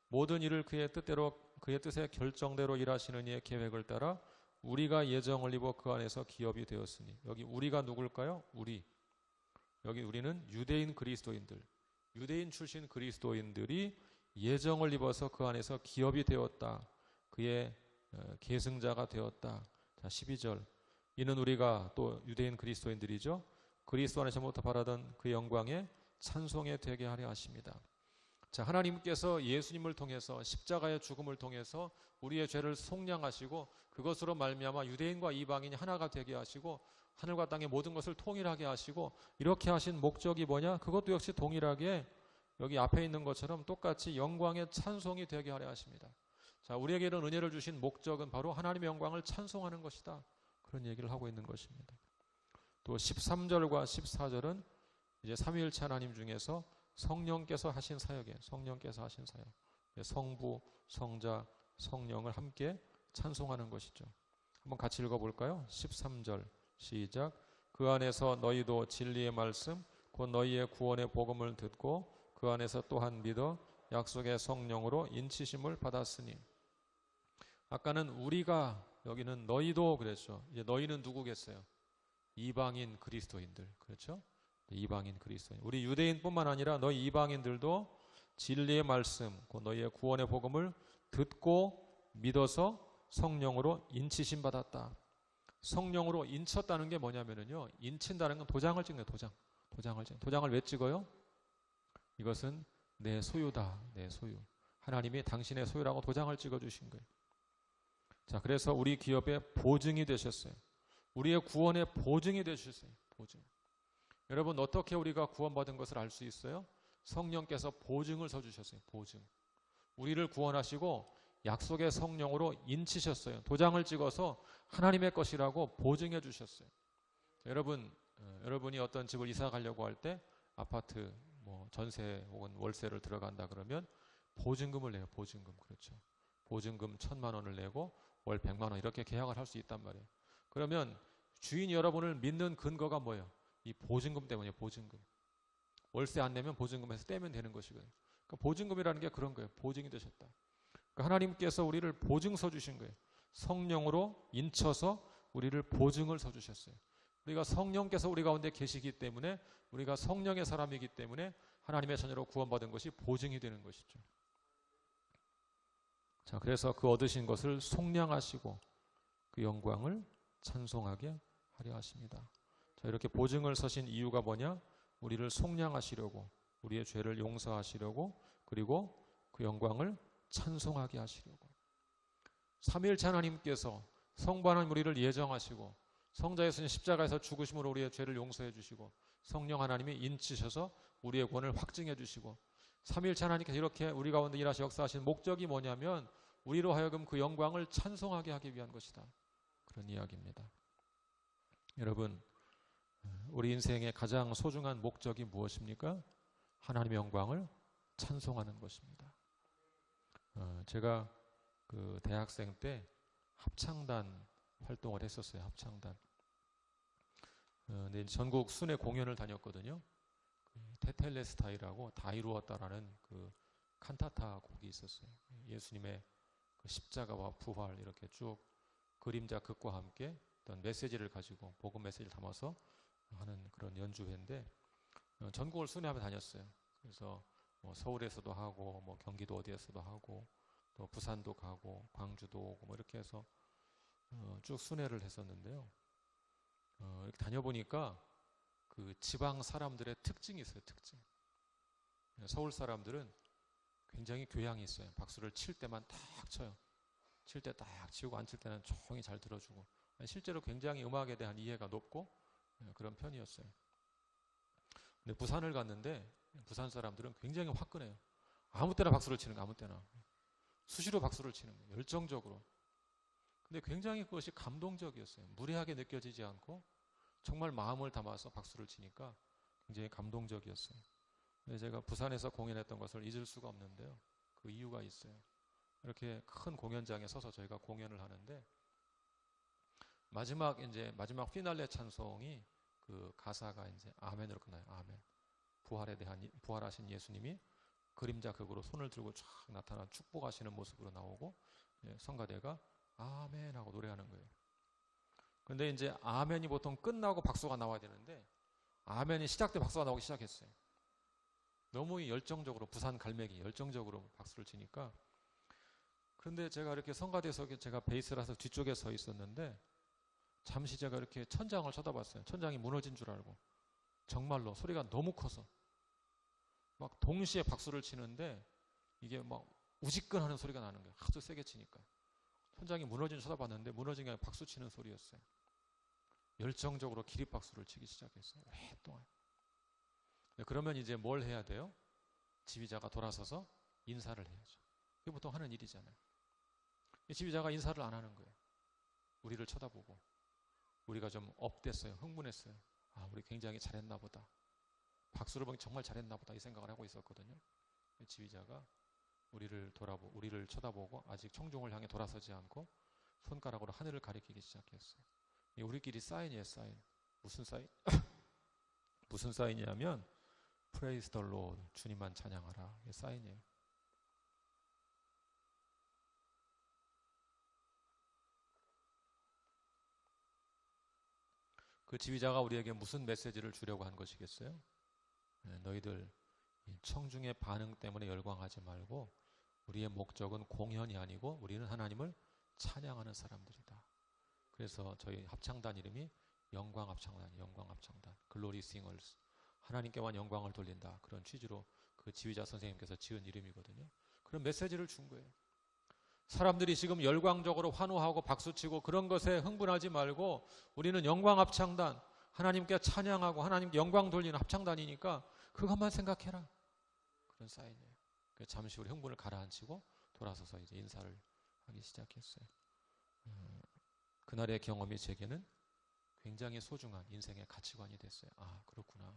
모든 일을 그의 뜻대로 그의 뜻의 결정대로 일하시는 이의 계획을 따라 우리가 예정을 입어 그 안에서 기업이 되었으니. 여기 우리가 누굴까요? 우리. 여기 우리는 유대인 그리스도인들. 유대인 출신 그리스도인들이 예정을 입어서 그 안에서 기업이 되었다. 그의 계승자가 되었다. 자, 12절. 이는 우리가 또 유대인 그리스도인들이죠. 그리스도 안에서부터 바라던 그 영광에 찬송에 되게 하려 하십니다. 자, 하나님께서 예수님을 통해서 십자가의 죽음을 통해서 우리의 죄를 속량하시고 그것으로 말미암아 유대인과 이방인이 하나가 되게 하시고 하늘과 땅의 모든 것을 통일하게 하시고 이렇게 하신 목적이 뭐냐? 그것도 역시 동일하게 여기 앞에 있는 것처럼 똑같이 영광의 찬송이 되게 하려 하십니다. 자, 우리에게 이런 은혜를 주신 목적은 바로 하나님의 영광을 찬송하는 것이다. 그런 얘기를 하고 있는 것입니다. 또 13절과 14절은 이제 삼위일체 하나님 중에서 성령께서 하신 사역이에요. 성령께서 하신 사역. 성부, 성자, 성령을 함께 찬송하는 것이죠. 한번 같이 읽어볼까요? 13절 시작. 그 안에서 너희도 진리의 말씀 곧 너희의 구원의 복음을 듣고 그 안에서 또한 믿어 약속의 성령으로 인치심을 받았으니. 아까는 우리가, 여기는 너희도 그랬죠. 이제 너희는 누구겠어요? 이방인 그리스도인들. 그렇죠? 이방인 그리스도인. 우리 유대인뿐만 아니라 너희 이방인들도 진리의 말씀 곧 너희의 구원의 복음을 듣고 믿어서 성령으로 인치심 받았다. 성령으로 인쳤다는 게 뭐냐면요, 인친다는 건 도장을 찍는 도장. 도장을 왜 찍어요? 이것은 내 소유다. 내 소유. 하나님이 당신의 소유라고 도장을 찍어주신 거예요. 자, 그래서 우리 기업의 보증이 되셨어요. 우리의 구원의 보증이 되셨어요. 보증. 여러분, 어떻게 우리가 구원받은 것을 알 수 있어요? 성령께서 보증을 서주셨어요. 보증. 우리를 구원하시고 약속의 성령으로 인치셨어요. 도장을 찍어서 하나님의 것이라고 보증해 주셨어요. 여러분이 어떤 집을 이사 가려고 할 때 아파트 전세 혹은 월세를 들어간다 그러면 보증금을 내요. 보증금. 그렇죠. 보증금 1,000만 원을 내고 월 100만 원 이렇게 계약을 할 수 있단 말이에요. 그러면 주인이 여러분을 믿는 근거가 뭐예요? 이 보증금 때문이에요. 보증금. 월세 안 내면 보증금에서 떼면 되는 것이고요. 그러니까 보증금이라는 게 그런 거예요. 보증이 되셨다. 그러니까 하나님께서 우리를 보증 서주신 거예요. 성령으로 인쳐서 우리를 보증을 서주셨어요. 우리가 성령께서 우리 가운데 계시기 때문에, 우리가 성령의 사람이기 때문에 하나님의 자녀로 구원받은 것이 보증이 되는 것이죠. 자, 그래서 그 얻으신 것을 속량하시고 그 영광을 찬송하게 하려 하십니다. 자, 이렇게 보증을 서신 이유가 뭐냐? 우리를 속량하시려고, 우리의 죄를 용서하시려고, 그리고 그 영광을 찬송하게 하시려고. 삼위일체 하나님께서 성부 하나님 우리를 예정하시고 성자 예수님 십자가에서 죽으심으로 우리의 죄를 용서해 주시고 성령 하나님이 인치셔서 우리의 구원을 확증해 주시고 삼위일체 하나님께서 이렇게 우리 가운데 일하시 역사하신 목적이 뭐냐면 우리로 하여금 그 영광을 찬송하게 하기 위한 것이다. 그런 이야기입니다. 여러분, 우리 인생의 가장 소중한 목적이 무엇입니까? 하나님의 영광을 찬송하는 것입니다. 제가 그 대학생 때 합창단 활동을 했었어요. 합창단. 근데 전국 순회 공연을 다녔거든요. 테텔레스타이라고 다 이루었다라는 그 칸타타 곡이 있었어요. 예수님의 그 십자가와 부활 이렇게 쭉 그림자 극과 함께 어떤 메시지를 가지고 복음 메시지를 담아서 하는 그런 연주회인데 전국을 순회하며 다녔어요. 그래서 뭐 서울에서도 하고 뭐 경기도 어디에서도 하고 또 부산도 가고 광주도 오고 뭐 이렇게 해서 쭉 순회를 했었는데요. 이렇게 다녀보니까 그 지방 사람들의 특징이 있어요. 특징. 서울 사람들은 굉장히 교양이 있어요. 박수를 칠 때만 딱 쳐요. 칠 때 딱 치고 안 칠 때는 조용히 잘 들어주고 실제로 굉장히 음악에 대한 이해가 높고 그런 편이었어요. 근데 부산을 갔는데 부산 사람들은 굉장히 화끈해요. 아무 때나 박수를 치는 거 아무 때나. 수시로 박수를 치는 거예요. 열정적으로. 근데 굉장히 그것이 감동적이었어요. 무례하게 느껴지지 않고 정말 마음을 담아서 박수를 치니까 굉장히 감동적이었어요. 근데 제가 부산에서 공연했던 것을 잊을 수가 없는데요. 그 이유가 있어요. 이렇게 큰 공연장에 서서 저희가 공연을 하는데 마지막 피날레 찬송이 그 가사가 이제 아멘으로 끝나요. 아멘. 부활하신 예수님이 그림자 극으로 손을 들고 쫙 나타나 축복하시는 모습으로 나오고 성가대가 아멘 하고 노래하는 거예요. 근데 이제 아멘이 보통 끝나고 박수가 나와야 되는데 아멘이 시작 때 박수가 나오기 시작했어요. 너무 열정적으로 부산 갈매기 열정적으로 박수를 치니까 그런데 제가 이렇게 성가대석에 제가 베이스라서 뒤쪽에 서 있었는데 잠시 제가 이렇게 천장을 쳐다봤어요. 천장이 무너진 줄 알고 정말로 소리가 너무 커서 막 동시에 박수를 치는데 이게 막 우지끈하는 소리가 나는 거예요. 하도 세게 치니까 천장이 무너진 줄 쳐다봤는데 무너진 게 아니라 박수 치는 소리였어요. 열정적으로 기립박수를 치기 시작했어요. 오랫동안. 그러면 이제 뭘 해야 돼요? 지휘자가 돌아서서 인사를 해야죠. 이게 보통 하는 일이잖아요. 지휘자가 인사를 안 하는 거예요. 우리를 쳐다보고 우리가 좀 업됐어요. 흥분했어요. 아, 우리 굉장히 잘했나 보다. 박수를 보니 정말 잘했나 보다 이 생각을 하고 있었거든요. 지휘자가 우리를 쳐다보고 아직 청중을 향해 돌아서지 않고 손가락으로 하늘을 가리키기 시작했어요. 우리끼리 사인이에요. 사인. 무슨 사인? 무슨 사인이냐면 Praise the Lord. 주님만 찬양하라. 이게 사인이에요. 그 지휘자가 우리에게 무슨 메시지를 주려고 한 것이겠어요? 너희들 청중의 반응 때문에 열광하지 말고 우리의 목적은 공연이 아니고 우리는 하나님을 찬양하는 사람들이다. 그래서 저희 합창단 이름이 영광 합창단, 글로리 싱어스. 하나님께만 영광을 돌린다. 그런 취지로 그 지휘자 선생님께서 지은 이름이거든요. 그런 메시지를 준 거예요. 사람들이 지금 열광적으로 환호하고 박수치고 그런 것에 흥분하지 말고 우리는 영광 합창단, 하나님께 찬양하고 하나님께 영광 돌리는 합창단이니까 그것만 생각해라. 그런 사인이에요. 잠시 우리 흥분을 가라앉히고 돌아서서 이제 인사를 하기 시작했어요. 그날의 경험이 제게는 굉장히 소중한 인생의 가치관이 됐어요. 아, 그렇구나.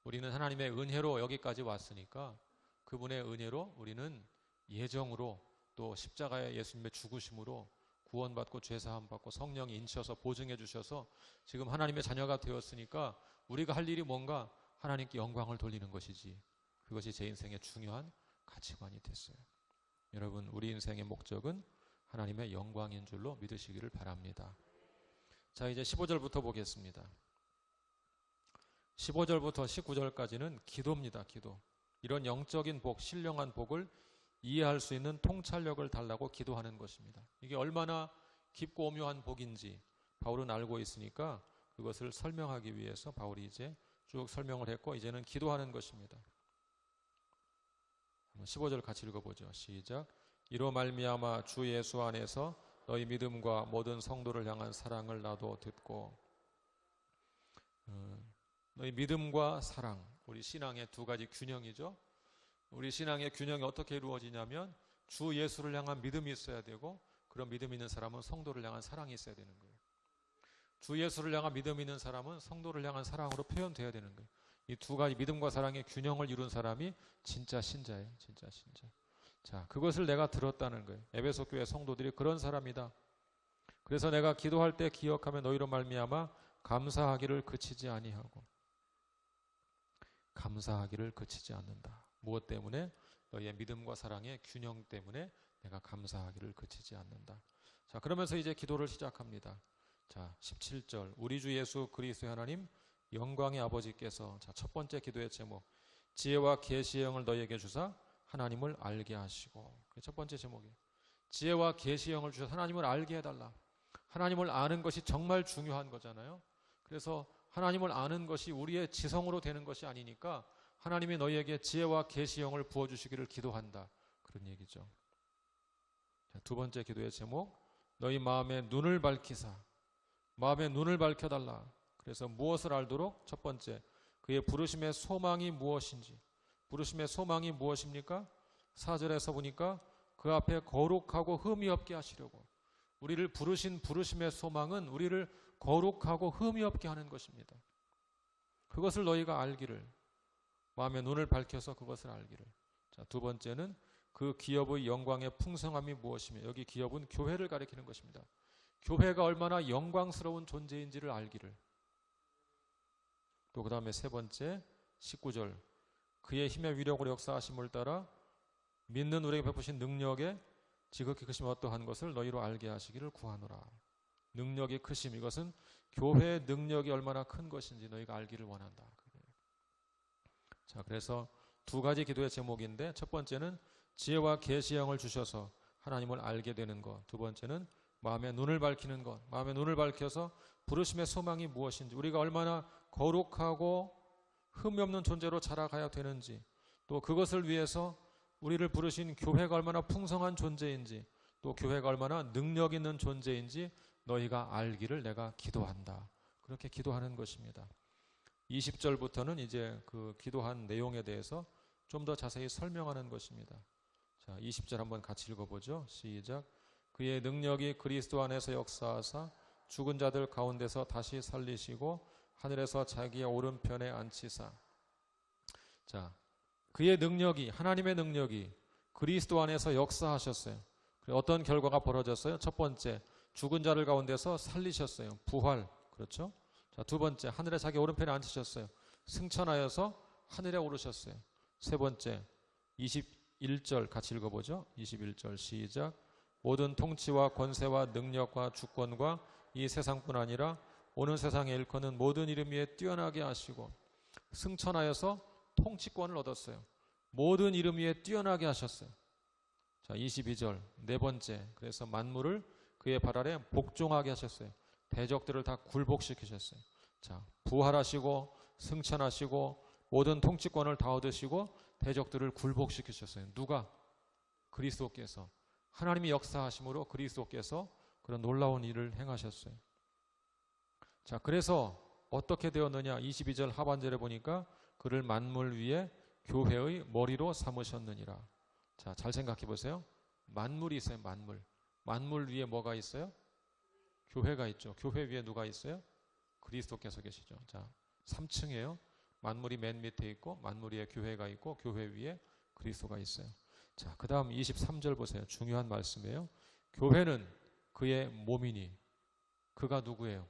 우리는 하나님의 은혜로 여기까지 왔으니까 그분의 은혜로 우리는 예정으로 또 십자가의 예수님의 죽으심으로 구원받고 죄사함 받고 성령이 인쳐서 보증해 주셔서 지금 하나님의 자녀가 되었으니까 우리가 할 일이 뭔가 하나님께 영광을 돌리는 것이지. 그것이 제 인생의 중요한 가치관이 됐어요. 여러분, 우리 인생의 목적은 하나님의 영광인 줄로 믿으시기를 바랍니다. 자, 이제 15절부터 보겠습니다. 15절부터 19절까지는 기도입니다. 기도. 이런 영적인 복, 신령한 복을 이해할 수 있는 통찰력을 달라고 기도하는 것입니다. 이게 얼마나 깊고 오묘한 복인지 바울은 알고 있으니까 그것을 설명하기 위해서 바울이 이제 쭉 설명을 했고 이제는 기도하는 것입니다. 15절 같이 읽어보죠. 시작. 이로 말미암아 주 예수 안에서 너희 믿음과 모든 성도를 향한 사랑을 나도 듣고 너희 믿음과 사랑, 우리 신앙의 두 가지 균형이죠. 우리 신앙의 균형이 어떻게 이루어지냐면 주 예수를 향한 믿음이 있어야 되고 그런 믿음 있는 사람은 성도를 향한 사랑이 있어야 되는 거예요. 주 예수를 향한 믿음 있는 사람은 성도를 향한 사랑으로 표현돼야 되는 거예요. 이 두 가지 믿음과 사랑의 균형을 이룬 사람이 진짜 신자예요. 진짜 신자. 자, 그것을 내가 들었다는 거예요. 에베소 교회 성도들이 그런 사람이다. 그래서 내가 기도할 때 기억하며 너희로 말미암아 감사하기를 그치지 아니하고, 감사하기를 그치지 않는다. 무엇 때문에? 너희의 믿음과 사랑의 균형 때문에 내가 감사하기를 그치지 않는다. 자, 그러면서 이제 기도를 시작합니다. 자, 17절. 우리 주 예수 그리스도의 하나님 영광의 아버지께서, 자, 첫 번째 기도의 제목, 지혜와 계시의 영을 너희에게 주사 하나님을 알게 하시고. 그게 첫 번째 제목이에요. 지혜와 계시의 영을 주셔서 하나님을 알게 해달라. 하나님을 아는 것이 정말 중요한 거잖아요. 그래서 하나님을 아는 것이 우리의 지성으로 되는 것이 아니니까 하나님이 너희에게 지혜와 계시의 영을 부어주시기를 기도한다. 그런 얘기죠. 자, 두 번째 기도의 제목, 너희 마음의 눈을 밝히사. 마음의 눈을 밝혀달라. 그래서 무엇을 알도록? 첫 번째, 그의 부르심의 소망이 무엇인지. 부르심의 소망이 무엇입니까? 4절에서 보니까 그 앞에 거룩하고 흠이 없게 하시려고. 우리를 부르신 부르심의 소망은 우리를 거룩하고 흠이 없게 하는 것입니다. 그것을 너희가 알기를, 마음의 눈을 밝혀서 그것을 알기를. 자, 두 번째는 그 기업의 영광의 풍성함이 무엇이며, 여기 기업은 교회를 가리키는 것입니다. 교회가 얼마나 영광스러운 존재인지를 알기를. 또 그 다음에 세 번째 19절, 그의 힘의 위력으로 역사하심을 따라 믿는 우리에게 베푸신 능력에 지극히 크심 어떠한 것을 너희로 알게 하시기를 구하노라. 능력이 크심, 이것은 교회의 능력이 얼마나 큰 것인지 너희가 알기를 원한다. 자, 그래서 두 가지 기도의 제목인데, 첫 번째는 지혜와 계시의 영을 주셔서 하나님을 알게 되는 것, 두 번째는 마음의 눈을 밝히는 것, 마음의 눈을 밝혀서 부르심의 소망이 무엇인지, 우리가 얼마나 거룩하고 흠이 없는 존재로 자라가야 되는지, 또 그것을 위해서 우리를 부르신 교회가 얼마나 풍성한 존재인지, 또 교회가 얼마나 능력 있는 존재인지 너희가 알기를 내가 기도한다. 그렇게 기도하는 것입니다. 20절부터는 이제 그 기도한 내용에 대해서 좀 더 자세히 설명하는 것입니다. 자, 20절 한번 같이 읽어보죠. 시작. 그의 능력이 그리스도 안에서 역사하사 죽은 자들 가운데서 다시 살리시고 하늘에서 자기의 오른편에 앉히사. 자, 그의 능력이, 하나님의 능력이 그리스도 안에서 역사하셨어요. 어떤 결과가 벌어졌어요? 첫 번째, 죽은 자들 가운데서 살리셨어요. 부활. 그렇죠? 자, 두 번째, 하늘에 자기 오른편에 앉히셨어요. 승천하여서 하늘에 오르셨어요. 세 번째, 21절 같이 읽어보죠. 21절 시작. 모든 통치와 권세와 능력과 주권과 이 세상뿐 아니라 오는 세상에 일컫는 모든 이름 위에 뛰어나게 하시고, 승천하여서 통치권을 얻었어요. 모든 이름 위에 뛰어나게 하셨어요. 자, 22절 네 번째, 그래서 만물을 그의 발 아래 복종하게 하셨어요. 대적들을 다 굴복시키셨어요. 자, 부활하시고 승천하시고 모든 통치권을 다 얻으시고 대적들을 굴복시키셨어요. 누가? 그리스도께서. 하나님이 역사하심으로 그리스도께서 그런 놀라운 일을 행하셨어요. 자, 그래서 어떻게 되었느냐? 22절 하반절에 보니까 그를 만물 위에 교회의 머리로 삼으셨느니라. 자, 잘 생각해 보세요. 만물이 있어요. 만물. 만물 위에 뭐가 있어요? 교회가 있죠. 교회 위에 누가 있어요? 그리스도께서 계시죠. 자, 3층이에요. 만물이 맨 밑에 있고 만물 위에 교회가 있고 교회 위에 그리스도가 있어요. 자, 그 다음 23절 보세요. 중요한 말씀이에요. 교회는 그의 몸이니. 그가 누구예요?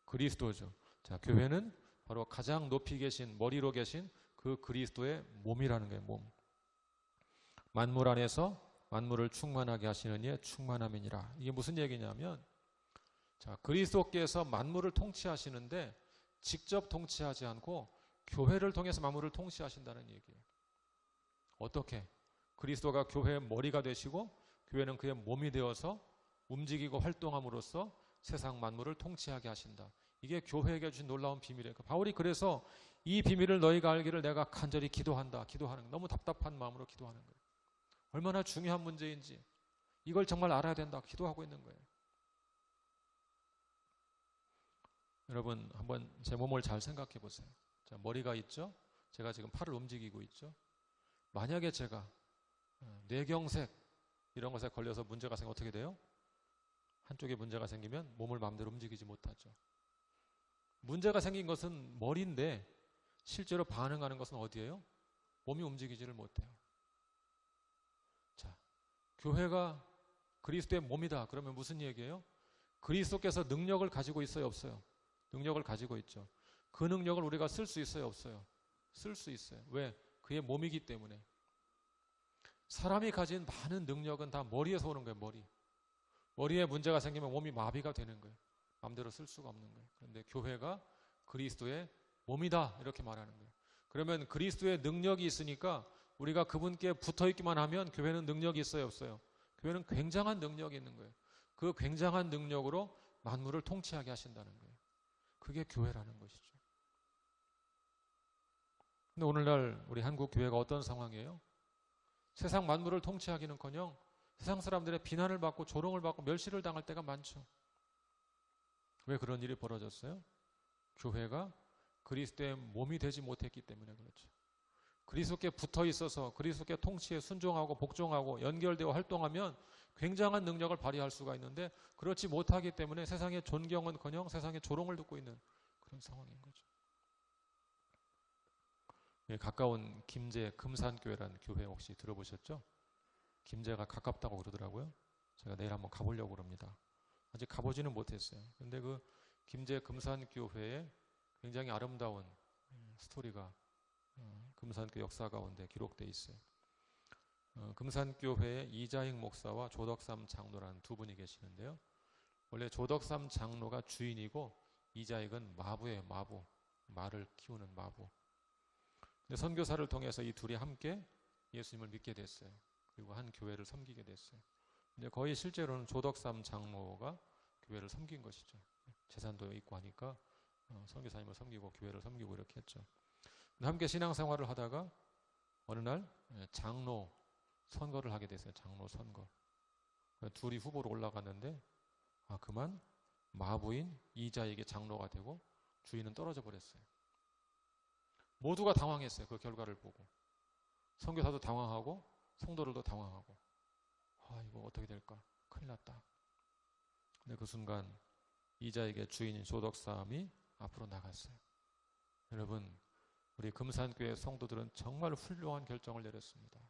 그리스도죠. 자, 교회는 바로 가장 높이 계신, 머리로 계신 그 그리스도의 몸이라는 거예요. 몸. 만물 안에서 만물을 충만하게 하시는 이의 충만함이니라. 이게 무슨 얘기냐면, 자, 그리스도께서 만물을 통치하시는데 직접 통치하지 않고 교회를 통해서 만물을 통치하신다는 얘기예요. 어떻게? 그리스도가 교회의 머리가 되시고 교회는 그의 몸이 되어서 움직이고 활동함으로써 세상 만물을 통치하게 하신다. 이게 교회에게 주신 놀라운 비밀이에요. 바울이 그래서 이 비밀을 너희가 알기를 내가 간절히 기도한다. 기도하는 거예요. 너무 답답한 마음으로 기도하는 거예요. 얼마나 중요한 문제인지 이걸 정말 알아야 된다. 기도하고 있는 거예요. 여러분 한번 제 몸을 잘 생각해 보세요. 자, 머리가 있죠? 제가 지금 팔을 움직이고 있죠? 만약에 제가 뇌경색 이런 것에 걸려서 문제가 생기면 어떻게 돼요? 한쪽에 문제가 생기면 몸을 마음대로 움직이지 못하죠. 문제가 생긴 것은 머리인데 실제로 반응하는 것은 어디예요? 몸이 움직이지를 못해요. 자, 교회가 그리스도의 몸이다. 그러면 무슨 얘기예요? 그리스도께서 능력을 가지고 있어요, 없어요? 능력을 가지고 있죠. 그 능력을 우리가 쓸 수 있어요, 없어요? 쓸 수 있어요. 왜? 그의 몸이기 때문에. 사람이 가진 많은 능력은 다 머리에서 오는 거예요, 머리. 머리에 문제가 생기면 몸이 마비가 되는 거예요. 마음대로 쓸 수가 없는 거예요. 그런데 교회가 그리스도의 몸이다, 이렇게 말하는 거예요. 그러면 그리스도의 능력이 있으니까 우리가 그분께 붙어 있기만 하면 교회는 능력이 있어요, 없어요? 교회는 굉장한 능력이 있는 거예요. 그 굉장한 능력으로 만물을 통치하게 하신다는 거예요. 그게 교회라는 것이죠. 근데 오늘날 우리 한국 교회가 어떤 상황이에요? 세상 만물을 통치하기는커녕 세상 사람들의 비난을 받고 조롱을 받고 멸시를 당할 때가 많죠. 왜 그런 일이 벌어졌어요? 교회가 그리스도의 몸이 되지 못했기 때문에 그렇죠. 그리스도께 붙어 있어서 그리스도께 통치에 순종하고 복종하고 연결되어 활동하면 굉장한 능력을 발휘할 수가 있는데 그렇지 못하기 때문에 세상의 존경은커녕 세상의 조롱을 듣고 있는 그런 상황인 거죠. 가까운 김제 금산교회라는 교회 혹시 들어보셨죠? 김제가 가깝다고 그러더라고요. 제가 내일 한번 가보려고 그럽니다. 아직 가보지는 못했어요. 근데 그 김제 금산교회에 굉장히 아름다운 스토리가 금산교 역사 가운데 기록되어 있어요. 금산교회에 이자익 목사와 조덕삼 장로라는 두 분이 계시는데요. 원래 조덕삼 장로가 주인이고 이자익은 마부예요, 마부. 말을 키우는 마부. 근데 선교사를 통해서 이 둘이 함께 예수님을 믿게 됐어요. 그리고 한 교회를 섬기게 됐어요. 근데 거의 실제로는 조덕삼 장로가 교회를 섬긴 것이죠. 재산도 있고 하니까 선교사님을 섬기고 교회를 섬기고 이렇게 했죠. 함께 신앙생활을 하다가 어느 날 장로 선거를 하게 됐어요. 장로 선거. 둘이 후보로 올라갔는데 그만 마부인 이자에게 장로가 되고 주인은 떨어져 버렸어요. 모두가 당황했어요. 그 결과를 보고. 선교사도 당황하고 성도들도 당황하고 이거 어떻게 될까? 큰일 났다. 근데 그 순간 이자에게 주인인 조덕삼이 앞으로 나갔어요. 여러분, 우리 금산교회 성도들은 정말 훌륭한 결정을 내렸습니다.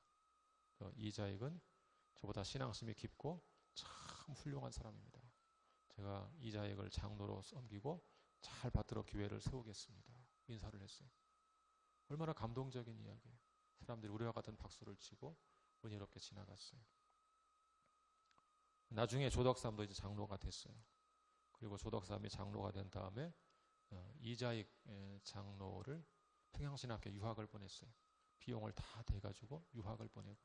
이자익은 저보다 신앙심이 깊고 참 훌륭한 사람입니다. 제가 이자익을 장로로 섬기고 잘 받들어 교회를 세우겠습니다. 인사를 했어요. 얼마나 감동적인 이야기예요. 사람들이 우리와 같은 박수를 치고 은혜롭게 지나갔어요. 나중에 조덕삼도 이제 장로가 됐어요. 그리고 조덕삼이 장로가 된 다음에 이자익 장로를 평양신학교 유학을 보냈어요. 비용을 다 대가지고 유학을 보내고,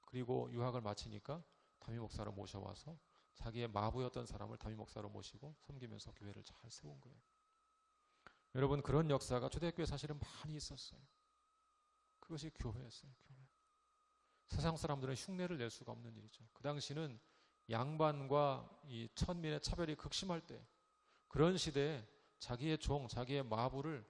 그리고 유학을 마치니까 담임 목사로 모셔와서 자기의 마부였던 사람을 담임 목사로 모시고 섬기면서 교회를 잘 세운 거예요. 여러분, 그런 역사가 초대교회에 사실은 많이 있었어요. 그것이 교회였어요. 교회. 세상 사람들은 흉내를 낼 수가 없는 일이죠. 그 당시는 양반과 이 천민의 차별이 극심할 때, 그런 시대에 자기의 종, 자기의 마부를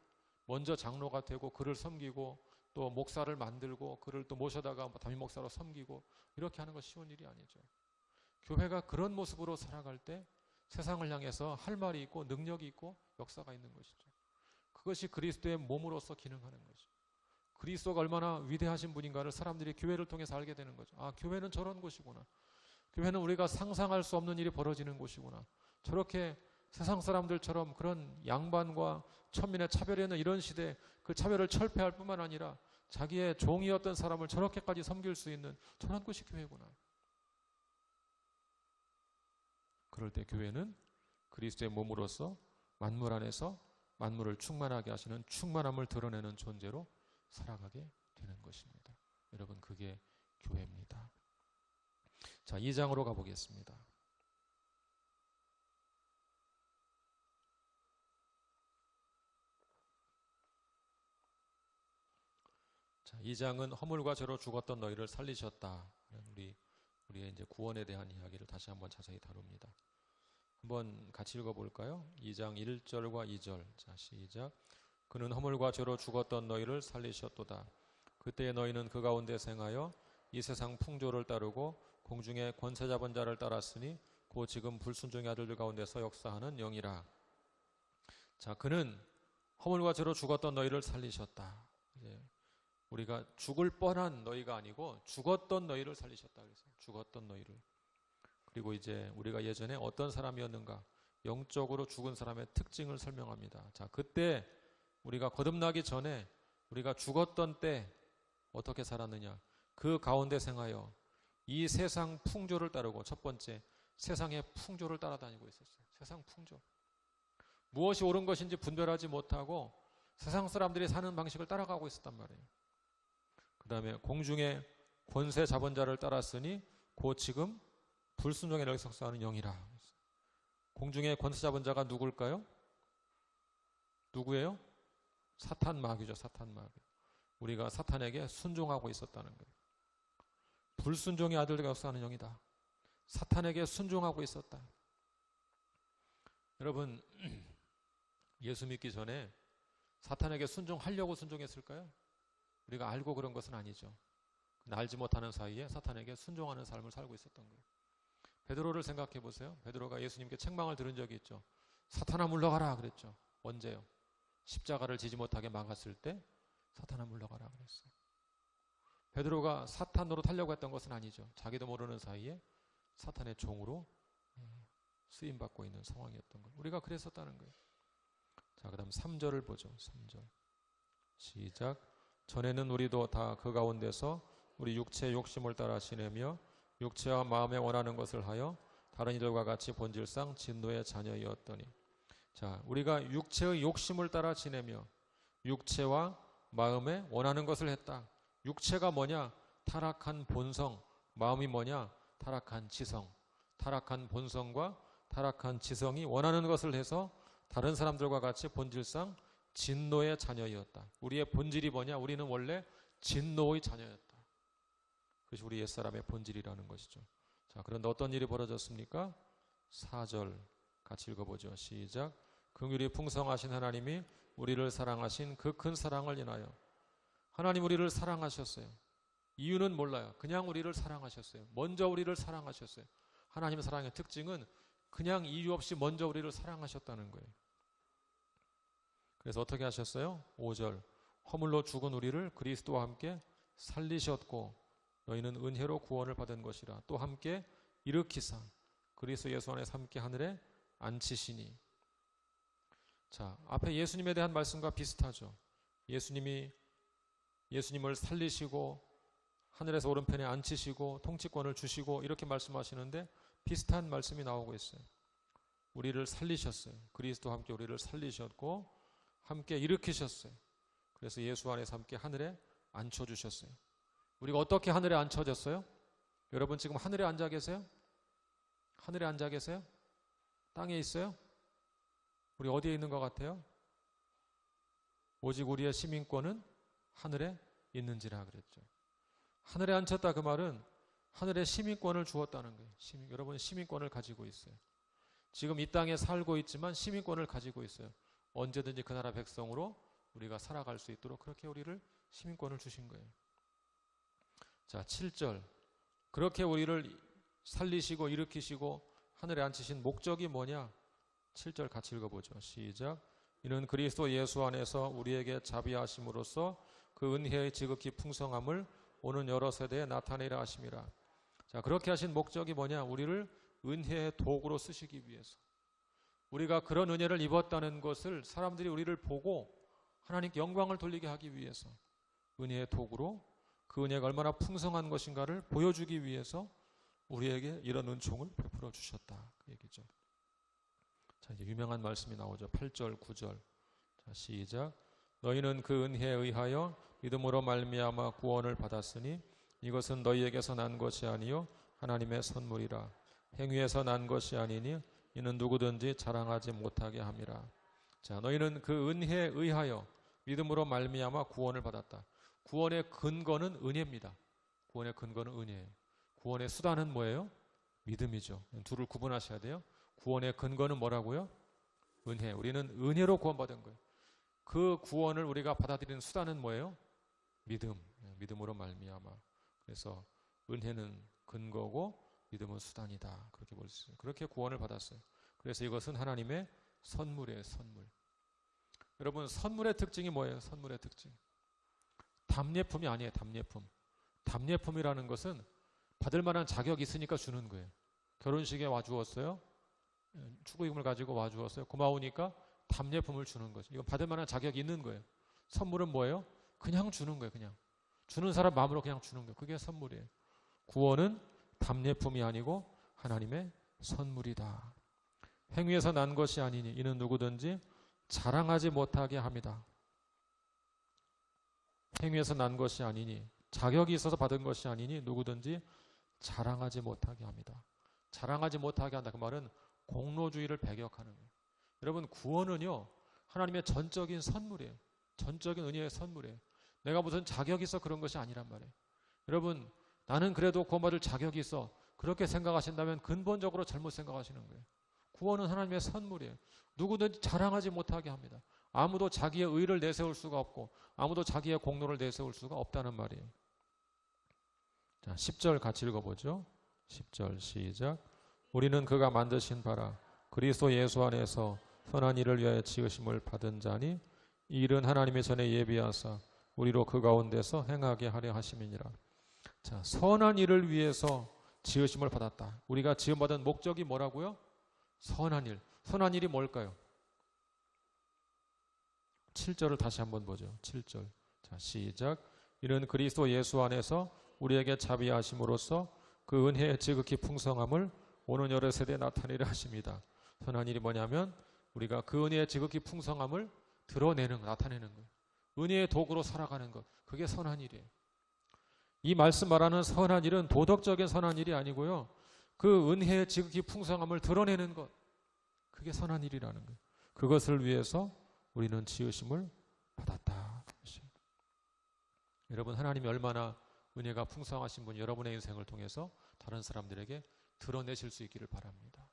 먼저 장로가 되고 그를 섬기고 또 목사를 만들고 그를 또 모셔다가 담임 목사로 섬기고 이렇게 하는 거 쉬운 일이 아니죠. 교회가 그런 모습으로 살아갈 때 세상을 향해서 할 말이 있고 능력이 있고 역사가 있는 것이죠. 그것이 그리스도의 몸으로서 기능하는 거죠. 그리스도가 얼마나 위대하신 분인가를 사람들이 교회를 통해서 알게 되는 거죠. 교회는 저런 곳이구나. 교회는 우리가 상상할 수 없는 일이 벌어지는 곳이구나. 저렇게 세상 사람들처럼 그런 양반과 천민의 차별이 있는 이런 시대에 그 차별을 철폐할 뿐만 아니라 자기의 종이었던 사람을 저렇게까지 섬길 수 있는 저런 곳이 교회구나. 그럴 때 교회는 그리스도의 몸으로서 만물 안에서 만물을 충만하게 하시는 충만함을 드러내는 존재로 살아가게 되는 것입니다. 여러분, 그게 교회입니다. 자, 2장으로 가보겠습니다. 자, 2장은 허물과 죄로 죽었던 너희를 살리셨다. 우리의 이제 구원에 대한 이야기를 다시 한번 자세히 다룹니다. 한번 같이 읽어볼까요? 2장 1절과 2절. 자, 시작. 그는 허물과 죄로 죽었던 너희를 살리셨도다. 그때 너희는 그 가운데 생하여 이 세상 풍조를 따르고 공중의 권세 잡은 자를 따랐으니 곧 지금 불순종의 아들들 가운데서 역사하는 영이라. 자, 그는 허물과 죄로 죽었던 너희를 살리셨다. 이제 우리가 죽을 뻔한 너희가 아니고 죽었던 너희를 살리셨다. 그래서 죽었던 너희를. 그리고 이제 우리가 예전에 어떤 사람이었는가, 영적으로 죽은 사람의 특징을 설명합니다. 자, 그때 우리가 거듭나기 전에 우리가 죽었던 때 어떻게 살았느냐, 그 가운데 생하여 이 세상 풍조를 따르고, 첫 번째 세상의 풍조를 따라다니고 있었어요. 세상 풍조, 무엇이 옳은 것인지 분별하지 못하고 세상 사람들이 사는 방식을 따라가고 있었단 말이에요. 그 다음에 공중의 권세 잡은 자를 따랐으니 곧 지금 불순종의 력석사하는 영이라. 공중의 권세 잡은 자가 누굴까요? 누구예요? 사탄 마귀죠. 사탄 마귀. 우리가 사탄에게 순종하고 있었다는 거예요. 불순종의 아들들과 역사하는 영이다. 사탄에게 순종하고 있었다. 여러분, 예수 믿기 전에 사탄에게 순종하려고 순종했을까요? 우리가 알고 그런 것은 아니죠. 알지 못하는 사이에 사탄에게 순종하는 삶을 살고 있었던 거예요. 베드로를 생각해 보세요. 베드로가 예수님께 책망을 들은 적이 있죠. 사탄아 물러가라 그랬죠. 언제요? 십자가를 지지 못하게 막았을 때 사탄아 물러가라 그랬어요. 베드로가 사탄 노릇하려고 했던 것은 아니죠. 자기도 모르는 사이에 사탄의 종으로 쓰임받고 있는 상황이었던 거예요. 우리가 그랬었다는 거예요. 자, 그 다음 3절을 보죠. 3절 시작. 전에는 우리도 다 그 가운데서 우리 육체의 욕심을 따라 지내며 육체와 마음에 원하는 것을 하여 다른 이들과 같이 본질상 진노의 자녀이었더니. 자, 우리가 육체의 욕심을 따라 지내며 육체와 마음에 원하는 것을 했다. 육체가 뭐냐? 타락한 본성. 마음이 뭐냐? 타락한 지성. 타락한 본성과 타락한 지성이 원하는 것을 해서 다른 사람들과 같이 본질상 진노의 자녀이었다. 우리의 본질이 뭐냐? 우리는 원래 진노의 자녀였다. 그것이 우리 옛사람의 본질이라는 것이죠. 자, 그런데 어떤 일이 벌어졌습니까? 4절 같이 읽어보죠. 시작. 긍휼이 풍성하신 하나님이 우리를 사랑하신 그 큰 사랑을 인하여. 하나님 우리를 사랑하셨어요. 이유는 몰라요. 그냥 우리를 사랑하셨어요. 먼저 우리를 사랑하셨어요. 하나님 사랑의 특징은 그냥 이유 없이 먼저 우리를 사랑하셨다는 거예요. 그래서 어떻게 하셨어요? 5절. 허물로 죽은 우리를 그리스도와 함께 살리셨고 너희는 은혜로 구원을 받은 것이라. 또 함께 일으키사 그리스도 예수 안에서 함께 하늘에 앉히시니. 자, 앞에 예수님에 대한 말씀과 비슷하죠. 예수님을 살리시고 하늘에서 오른편에 앉히시고 통치권을 주시고 이렇게 말씀하시는데 비슷한 말씀이 나오고 있어요. 우리를 살리셨어요. 그리스도와 함께 우리를 살리셨고 함께 일으키셨어요. 그래서 예수 안에서 함께 하늘에 앉혀주셨어요. 우리가 어떻게 하늘에 앉혀졌어요? 여러분 지금 하늘에 앉아 계세요? 하늘에 앉아 계세요? 땅에 있어요? 우리 어디에 있는 것 같아요? 오직 우리의 시민권은 하늘에 있는지라 그랬죠. 하늘에 앉혔다 그 말은 하늘에 시민권을 주었다는 거예요. 여러분 시민권을 가지고 있어요. 지금 이 땅에 살고 있지만 시민권을 가지고 있어요. 언제든지 그 나라 백성으로 우리가 살아갈 수 있도록 그렇게 우리를 시민권을 주신 거예요. 자, 7절. 그렇게 우리를 살리시고 일으키시고 하늘에 앉히신 목적이 뭐냐? 7절 같이 읽어보죠. 시작. 이는 그리스도 예수 안에서 우리에게 자비하심으로써 그 은혜의 지극히 풍성함을 오는 여러 세대에 나타내려 하심이라. 자, 그렇게 하신 목적이 뭐냐? 우리를 은혜의 도구로 쓰시기 위해서. 우리가 그런 은혜를 입었다는 것을 사람들이 우리를 보고 하나님께 영광을 돌리게 하기 위해서 은혜의 도구로 그 은혜가 얼마나 풍성한 것인가를 보여주기 위해서 우리에게 이런 은총을 베풀어 주셨다. 그 얘기죠. 자, 이제 유명한 말씀이 나오죠. 8절, 9절. 자, 시작. 너희는 그 은혜에 의하여 믿음으로 말미암아 구원을 받았으니 이것은 너희에게서 난 것이 아니요 하나님의 선물이라. 행위에서 난 것이 아니니 이는 누구든지 자랑하지 못하게 함이라. 자, 너희는 그 은혜에 의하여 믿음으로 말미암아 구원을 받았다. 구원의 근거는 은혜입니다. 구원의 근거는 은혜예요. 구원의 수단은 뭐예요? 믿음이죠. 둘을 구분하셔야 돼요. 구원의 근거는 뭐라고요? 은혜. 우리는 은혜로 구원받은 거예요. 그 구원을 우리가 받아들이는 수단은 뭐예요? 믿음. 믿음으로 말미암아. 그래서 은혜는 근거고 믿음은 수단이다. 그렇게 볼 수 있어요. 그렇게 구원을 받았어요. 그래서 이것은 하나님의 선물이에요. 선물. 여러분, 선물의 특징이 뭐예요? 선물의 특징. 답례품이 아니에요. 답례품. 답례품이라는 것은 받을 만한 자격이 있으니까 주는 거예요. 결혼식에 와주었어요. 축의금을 가지고 와주었어요. 고마우니까 답례품을 주는 거죠. 이건 받을 만한 자격이 있는 거예요. 선물은 뭐예요? 그냥 주는 거예요. 그냥. 주는 사람 마음으로 그냥 주는 거예요. 그게 선물이에요. 구원은 답례품이 아니고 하나님의 선물이다. 행위에서 난 것이 아니니 이는 누구든지 자랑하지 못하게 합니다. 행위에서 난 것이 아니니, 자격이 있어서 받은 것이 아니니 누구든지 자랑하지 못하게 합니다. 자랑하지 못하게 한다. 그 말은 공로주의를 배격하는 거예요. 여러분, 구원은요, 하나님의 전적인 선물이에요. 전적인 은혜의 선물이에요. 내가 무슨 자격이 있어 그런 것이 아니란 말이에요. 여러분, 나는 그래도 구원받을 자격이 있어, 그렇게 생각하신다면 근본적으로 잘못 생각하시는 거예요. 구원은 하나님의 선물이에요. 누구든지 자랑하지 못하게 합니다. 아무도 자기의 의를 내세울 수가 없고 아무도 자기의 공로를 내세울 수가 없다는 말이에요. 자, 10절 같이 읽어보죠. 10절 시작. 우리는 그가 만드신 바라 그리스도 예수 안에서 선한 일을 위하여 지으심을 받은 자니 이 일은 하나님의 전에 예비하사 우리로 그 가운데서 행하게 하려 하심이니라. 자, 선한 일을 위해서 지으심을 받았다. 우리가 지음받은 목적이 뭐라고요? 선한 일. 선한 일이 뭘까요? 7절을 다시 한번 보죠. 7절. 자, 시작. 이는 그리스도 예수 안에서 우리에게 자비하심으로써 그 은혜의 지극히 풍성함을 오는 여러 세대에 나타내려 하십니다. 선한 일이 뭐냐면 우리가 그 은혜의 지극히 풍성함을 드러내는 것, 나타내는 것. 은혜의 도구로 살아가는 것. 그게 선한 일이에요. 이 말씀 말하는 선한 일은 도덕적인 선한 일이 아니고요. 그 은혜의 지극히 풍성함을 드러내는 것. 그게 선한 일이라는 거예요. 그것을 위해서 우리는 지으심을 받았다. 여러분, 하나님이 얼마나 은혜가 풍성하신 분 여러분의 인생을 통해서 다른 사람들에게 드러내실 수 있기를 바랍니다.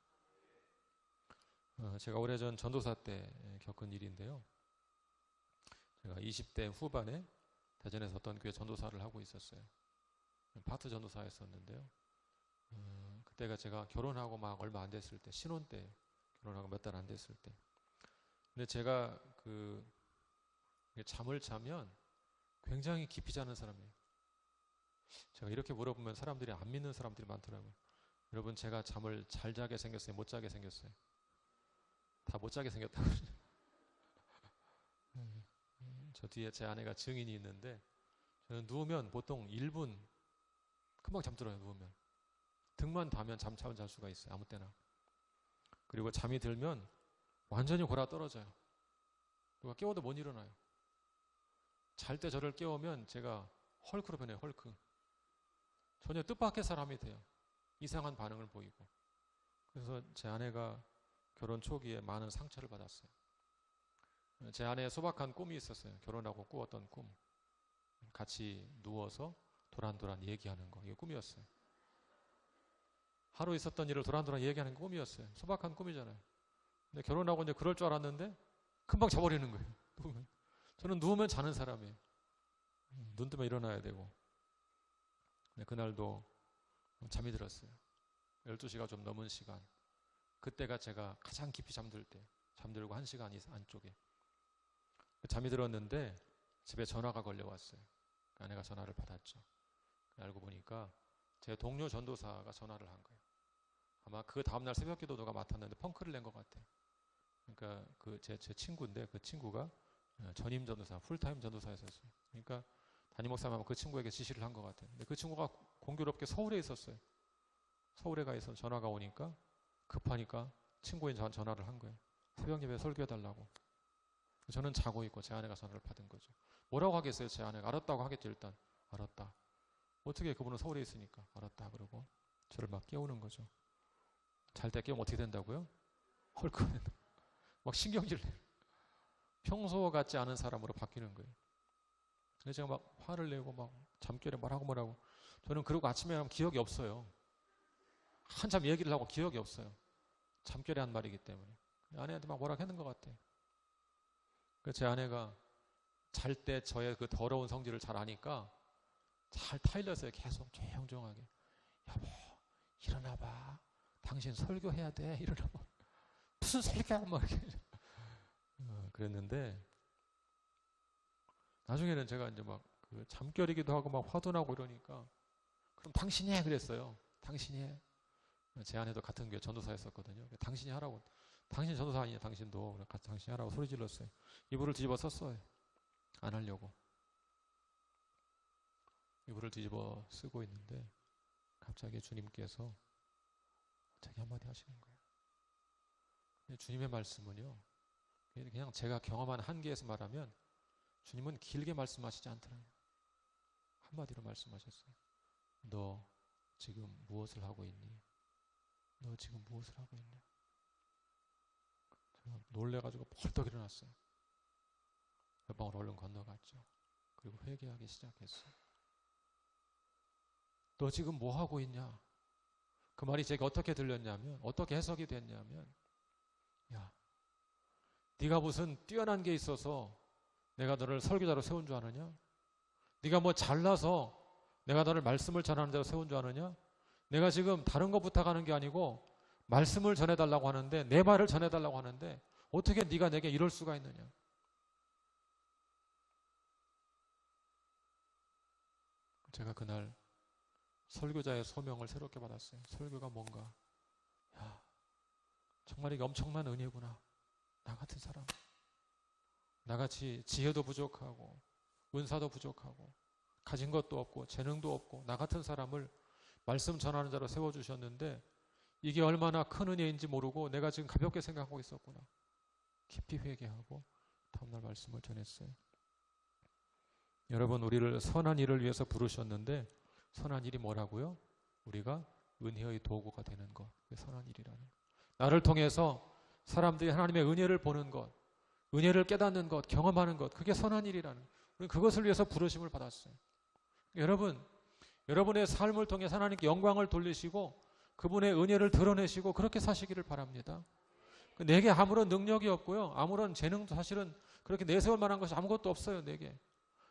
제가 오래전 전도사 때 겪은 일인데요. 제가 20대 후반에 대전에서 어떤 교회 전도사를 하고 있었어요. 파트 전도사였었는데요. 그때가 제가 결혼하고 막 얼마 안 됐을 때, 신혼 때, 결혼하고 몇 달 안 됐을 때. 근데 제가 잠을 자면 굉장히 깊이 자는 사람이에요. 제가 이렇게 물어보면 사람들이 안 믿는 사람들이 많더라고요. 여러분, 제가 잠을 잘 자게 생겼어요? 못 자게 생겼어요? 다 못 자게 생겼다고. 저 뒤에 제 아내가 증인이 있는데 저는 누우면 보통 1분 금방 잠들어요. 누우면 등만 닿으면 잠 잘 수가 있어요. 아무 때나. 그리고 잠이 들면 완전히 골아 떨어져요. 누가 깨워도 못 일어나요. 잘 때 저를 깨우면 제가 헐크로 변해요. 헐크. 전혀 뜻밖의 사람이 돼요. 이상한 반응을 보이고. 그래서 제 아내가 결혼 초기에 많은 상처를 받았어요. 제 아내의 소박한 꿈이 있었어요. 결혼하고 꾸었던 꿈. 같이 누워서 도란도란 얘기하는 거. 이게 꿈이었어요. 하루 있었던 일을 도란도란 얘기하는 게 꿈이었어요. 소박한 꿈이잖아요. 근데 결혼하고 이제 그럴 줄 알았는데 금방 자버리는 거예요. 누우면. 저는 누우면 자는 사람이에요. 눈 뜨면 일어나야 되고. 근데 그날도 잠이 들었어요. 12시가 좀 넘은 시간. 그때가 제가 가장 깊이 잠들 때. 잠들고 1시간 안쪽에. 잠이 들었는데 집에 전화가 걸려왔어요. 아내가 전화를 받았죠. 알고 보니까 제 동료 전도사가 전화를 한 거예요. 아마 그 다음날 새벽기도 누가 맡았는데 펑크를 낸 것 같아요. 그러니까 제 친구인데 그 친구가 전임 전도사, 풀타임 전도사였었어요. 그러니까 담임 목사님 그 친구에게 지시를 한 것 같아요. 근데 그 친구가 공교롭게 서울에 있었어요. 서울에 가 있어서 전화가 오니까 급하니까 친구인 저한테 전화를 한 거예요. 새벽 예배 설교해달라고. 저는 자고 있고 제 아내가 전화를 받은 거죠. 뭐라고 하겠어요? 제 아내가 알았다고 하겠죠. 일단 알았다. 어떻게 그분은 서울에 있으니까 알았다 그러고 저를 막 깨우는 거죠. 잘 때 깨우면 어떻게 된다고요? 헐크는 막 신경질 내요. 평소 같지 않은 사람으로 바뀌는 거예요. 그래서 제가 막 화를 내고 막 잠결에 말하고 뭐라고. 저는 그러고 아침에 하면 기억이 없어요. 한참 얘기를 하고 기억이 없어요. 잠결에 한 말이기 때문에. 아내한테 막 뭐라고 했는 것 같아요. 그래서 제 아내가 잘 때 저의 그 더러운 성질을 잘 아니까 잘 타일렀어요. 계속 조용조용하게. 여보, 일어나봐. 당신 설교해야 돼. 일어나봐. 무슨 설교야? 막 이렇게. 그랬는데 나중에는 제가 이제 막 그 잠결이기도 하고 막 화도 나고 이러니까 그럼 당신이 해 그랬어요. 당신이 해. 제 아내도 같은 교회 전도사 했었거든요. 당신이 하라고. 당신 전도사 아니냐 당신도. 당신이 하라고 소리 질렀어요. 이불을 뒤집어 썼어요. 안 하려고. 이불을 뒤집어 쓰고 있는데 갑자기 주님께서 자기 한마디 하시는 거예요. 주님의 말씀은요, 그냥 제가 경험한 한계에서 말하면 주님은 길게 말씀하시지 않더라고요. 한마디로 말씀하셨어요. 너 지금 무엇을 하고 있니? 너 지금 무엇을 하고 있냐? 제가 놀래가지고 벌떡 일어났어요. 옆방으로 얼른 건너갔죠. 그리고 회개하기 시작했어요. 너 지금 뭐 하고 있냐? 그 말이 제가 어떻게 들렸냐면, 어떻게 해석이 됐냐면, 야, 네가 무슨 뛰어난 게 있어서 내가 너를 설교자로 세운 줄 아느냐? 네가 뭐 잘나서 내가 너를 말씀을 전하는 자로 세운 줄 아느냐? 내가 지금 다른 거 부탁하는 게 아니고 말씀을 전해달라고 하는데, 내 말을 전해달라고 하는데 어떻게 네가 내게 이럴 수가 있느냐? 제가 그날 설교자의 소명을 새롭게 받았어요. 설교가 뭔가, 야, 정말 이게 엄청난 은혜구나. 나 같은 사람, 나같이 지혜도 부족하고 은사도 부족하고 가진 것도 없고 재능도 없고 나 같은 사람을 말씀 전하는 자로 세워주셨는데 이게 얼마나 큰 은혜인지 모르고 내가 지금 가볍게 생각하고 있었구나. 깊이 회개하고 다음날 말씀을 전했어요. 여러분, 우리를 선한 일을 위해서 부르셨는데 선한 일이 뭐라고요? 우리가 은혜의 도구가 되는 것, 그게 선한 일이라는 것. 나를 통해서 사람들이 하나님의 은혜를 보는 것, 은혜를 깨닫는 것, 경험하는 것, 그게 선한 일이라는 것. 우리는 그것을 위해서 부르심을 받았어요. 여러분, 여러분의 삶을 통해 하나님께 영광을 돌리시고 그분의 은혜를 드러내시고 그렇게 사시기를 바랍니다. 내게 아무런 능력이 없고요, 아무런 재능도 사실은 그렇게 내세울 만한 것이 아무것도 없어요. 내게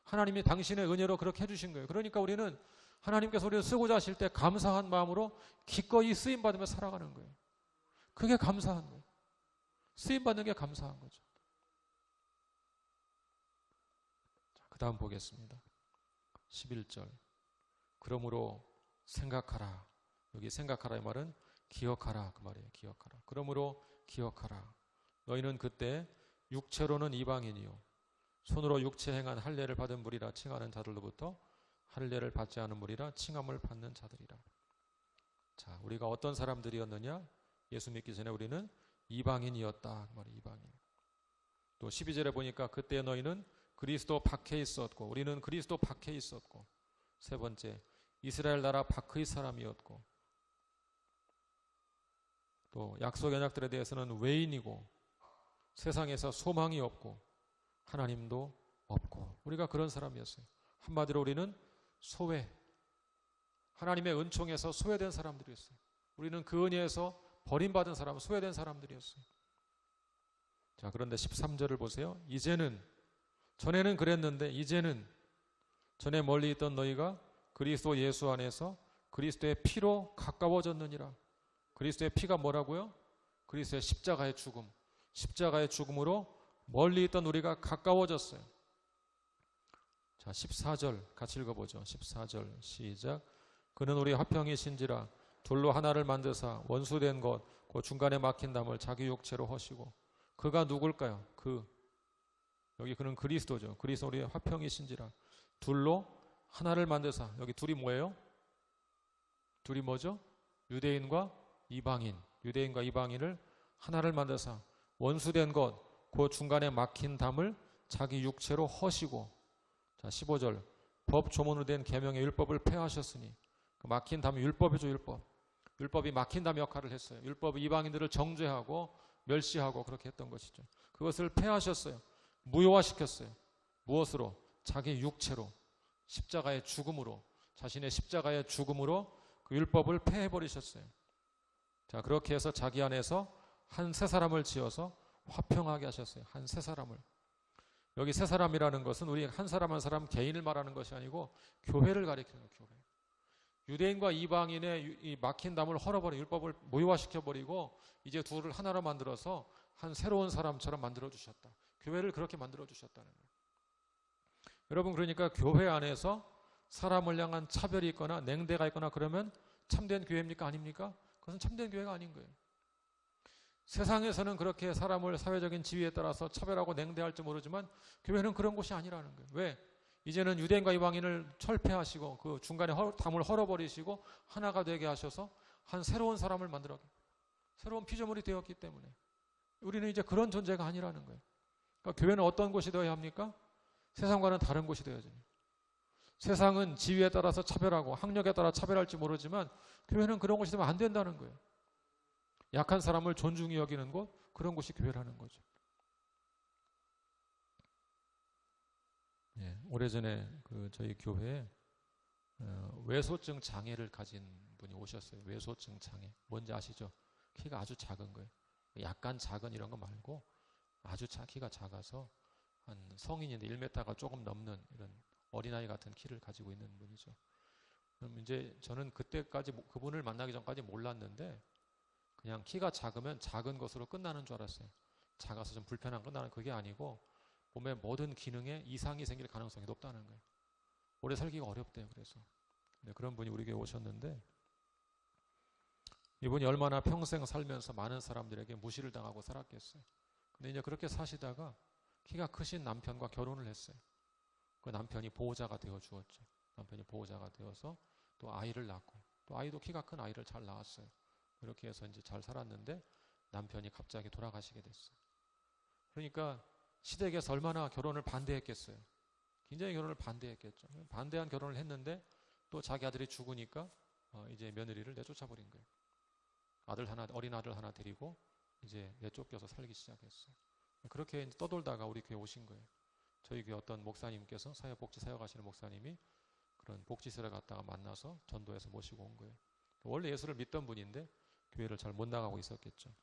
하나님이 당신의 은혜로 그렇게 해주신 거예요. 그러니까 우리는 하나님께서 우리를 쓰고자 하실 때 감사한 마음으로 기꺼이 쓰임받으며 살아가는 거예요. 그게 감사한 거예요. 쓰임받는 게 감사한 거죠. 그 다음 보겠습니다. 11절. 그러므로 생각하라. 여기 생각하라 이 말은 기억하라 그 말이에요. 기억하라. 그러므로 기억하라. 너희는 그때 육체로는 이방인이요 손으로 육체 행한 할례를 받은 무리라 칭하는 자들로부터 할례를 받지 않은 무리라 칭함을 받는 자들이라. 자, 우리가 어떤 사람들이었느냐? 예수 믿기 전에 우리는 이방인이었다. 그 말이 이방인. 또 12절에 보니까 그때 너희는 그리스도 밖에 있었고 우리는 그리스도 밖에 있었고 세 번째 이스라엘 나라 밖의 사람이었고 또 약속 언약들에 대해서는 외인이고 세상에서 소망이 없고 하나님도 없고 우리가 그런 사람이었어요. 한마디로 우리는 소외, 하나님의 은총에서 소외된 사람들이었어요. 우리는 그 은혜에서 버림받은 사람, 소외된 사람들이었어요. 자, 그런데 13절을 보세요. 이제는, 전에는 그랬는데 이제는 전에 멀리 있던 너희가 그리스도 예수 안에서 그리스도의 피로 가까워졌느니라. 그리스도의 피가 뭐라고요? 그리스도의 십자가의 죽음. 십자가의 죽음으로 멀리 있던 우리가 가까워졌어요. 자, 14절 같이 읽어보죠. 14절 시작. 그는 우리 화평이신지라 둘로 하나를 만드사 원수된 것 그 중간에 막힌 담을 자기 육체로 허시고. 그가 누굴까요? 여기 그는 그리스도죠. 그리스도 우리의 화평이신지라 둘로 하나를 만드사. 여기 둘이 뭐예요? 둘이 뭐죠? 유대인과 이방인. 유대인과 이방인을 하나를 만드사 원수된 것 그 중간에 막힌 담을 자기 육체로 허시고. 자, 15절 법 조문으로 된 계명의 율법을 폐하셨으니 그 막힌 담이 율법이죠. 율법이 막힌 담 역할을 했어요. 율법이 이방인들을 정죄하고 멸시하고 그렇게 했던 것이죠. 그것을 폐하셨어요. 무효화시켰어요. 무엇으로? 자기 육체로, 십자가의 죽음으로, 자신의 십자가의 죽음으로 그 율법을 폐해버리셨어요. 자, 그렇게 해서 자기 안에서 한 새 사람을 지어서 화평하게 하셨어요. 한 새 사람을. 여기 새 사람이라는 것은 우리 한 사람 한 사람 개인을 말하는 것이 아니고 교회를 가리키는 거예요. 교회. 유대인과 이방인의 이 막힌 담을 헐어버린 율법을 무효화시켜버리고 이제 둘을 하나로 만들어서 한 새로운 사람처럼 만들어주셨다. 교회를 그렇게 만들어주셨다는 거예요. 여러분, 그러니까 교회 안에서 사람을 향한 차별이 있거나 냉대가 있거나 그러면 참된 교회입니까? 아닙니까? 그것은 참된 교회가 아닌 거예요. 세상에서는 그렇게 사람을 사회적인 지위에 따라서 차별하고 냉대할지 모르지만 교회는 그런 곳이 아니라는 거예요. 왜? 이제는 유대인과 이방인을 철폐하시고 그 중간에 담을 헐어버리시고 하나가 되게 하셔서 한 새로운 사람을 만들어 새로운 피조물이 되었기 때문에 우리는 이제 그런 존재가 아니라는 거예요. 그러니까 교회는 어떤 곳이 되어야 합니까? 세상과는 다른 곳이 되어야죠. 세상은 지위에 따라서 차별하고 학력에 따라 차별할지 모르지만 교회는 그런 곳이 되면 안 된다는 거예요. 약한 사람을 존중히 여기는 곳, 그런 곳이 교회라는 거죠. 예, 오래전에 저희 교회에 외소증 장애를 가진 분이 오셨어요. 외소증 장애. 뭔지 아시죠? 키가 아주 작은 거예요. 약간 작은 이런 거 말고 아주 키가 작아서 한 성인인데 1m가 조금 넘는 이런 어린아이 같은 키를 가지고 있는 분이죠. 그럼 이제 저는 그때까지 그분을 만나기 전까지 몰랐는데 그냥 키가 작으면 작은 것으로 끝나는 줄 알았어요. 작아서 좀 불편한 끝나는 그게 아니고 몸의 모든 기능에 이상이 생길 가능성이 높다는 거예요. 오래 살기가 어렵대요. 그래서 그런 분이 우리 교회 오셨는데 이분이 얼마나 평생 살면서 많은 사람들에게 무시를 당하고 살았겠어요. 근데 이제 그렇게 사시다가 키가 크신 남편과 결혼을 했어요. 그 남편이 보호자가 되어 주었죠. 남편이 보호자가 되어서 또 아이를 낳고 또 아이도 키가 큰 아이를 잘 낳았어요. 이렇게 해서 이제 잘 살았는데 남편이 갑자기 돌아가시게 됐어요. 그러니까 시댁에서 얼마나 결혼을 반대했겠어요. 굉장히 결혼을 반대했겠죠. 반대한 결혼을 했는데 또 자기 아들이 죽으니까 이제 며느리를 내쫓아버린 거예요. 어린 아들 하나 데리고 이제 내쫓겨서 살기 시작했어요. 그렇게 이제 떠돌다가 우리 교회 오신 거예요. 저희 교회 어떤 목사님께서 사회복지 사역하시는 목사님이 그런 복지세를 갖다가 만나서 전도해서 모시고 온 거예요. 원래 예수를 믿던 분인데 교회를 잘 못 나가고 있었겠죠.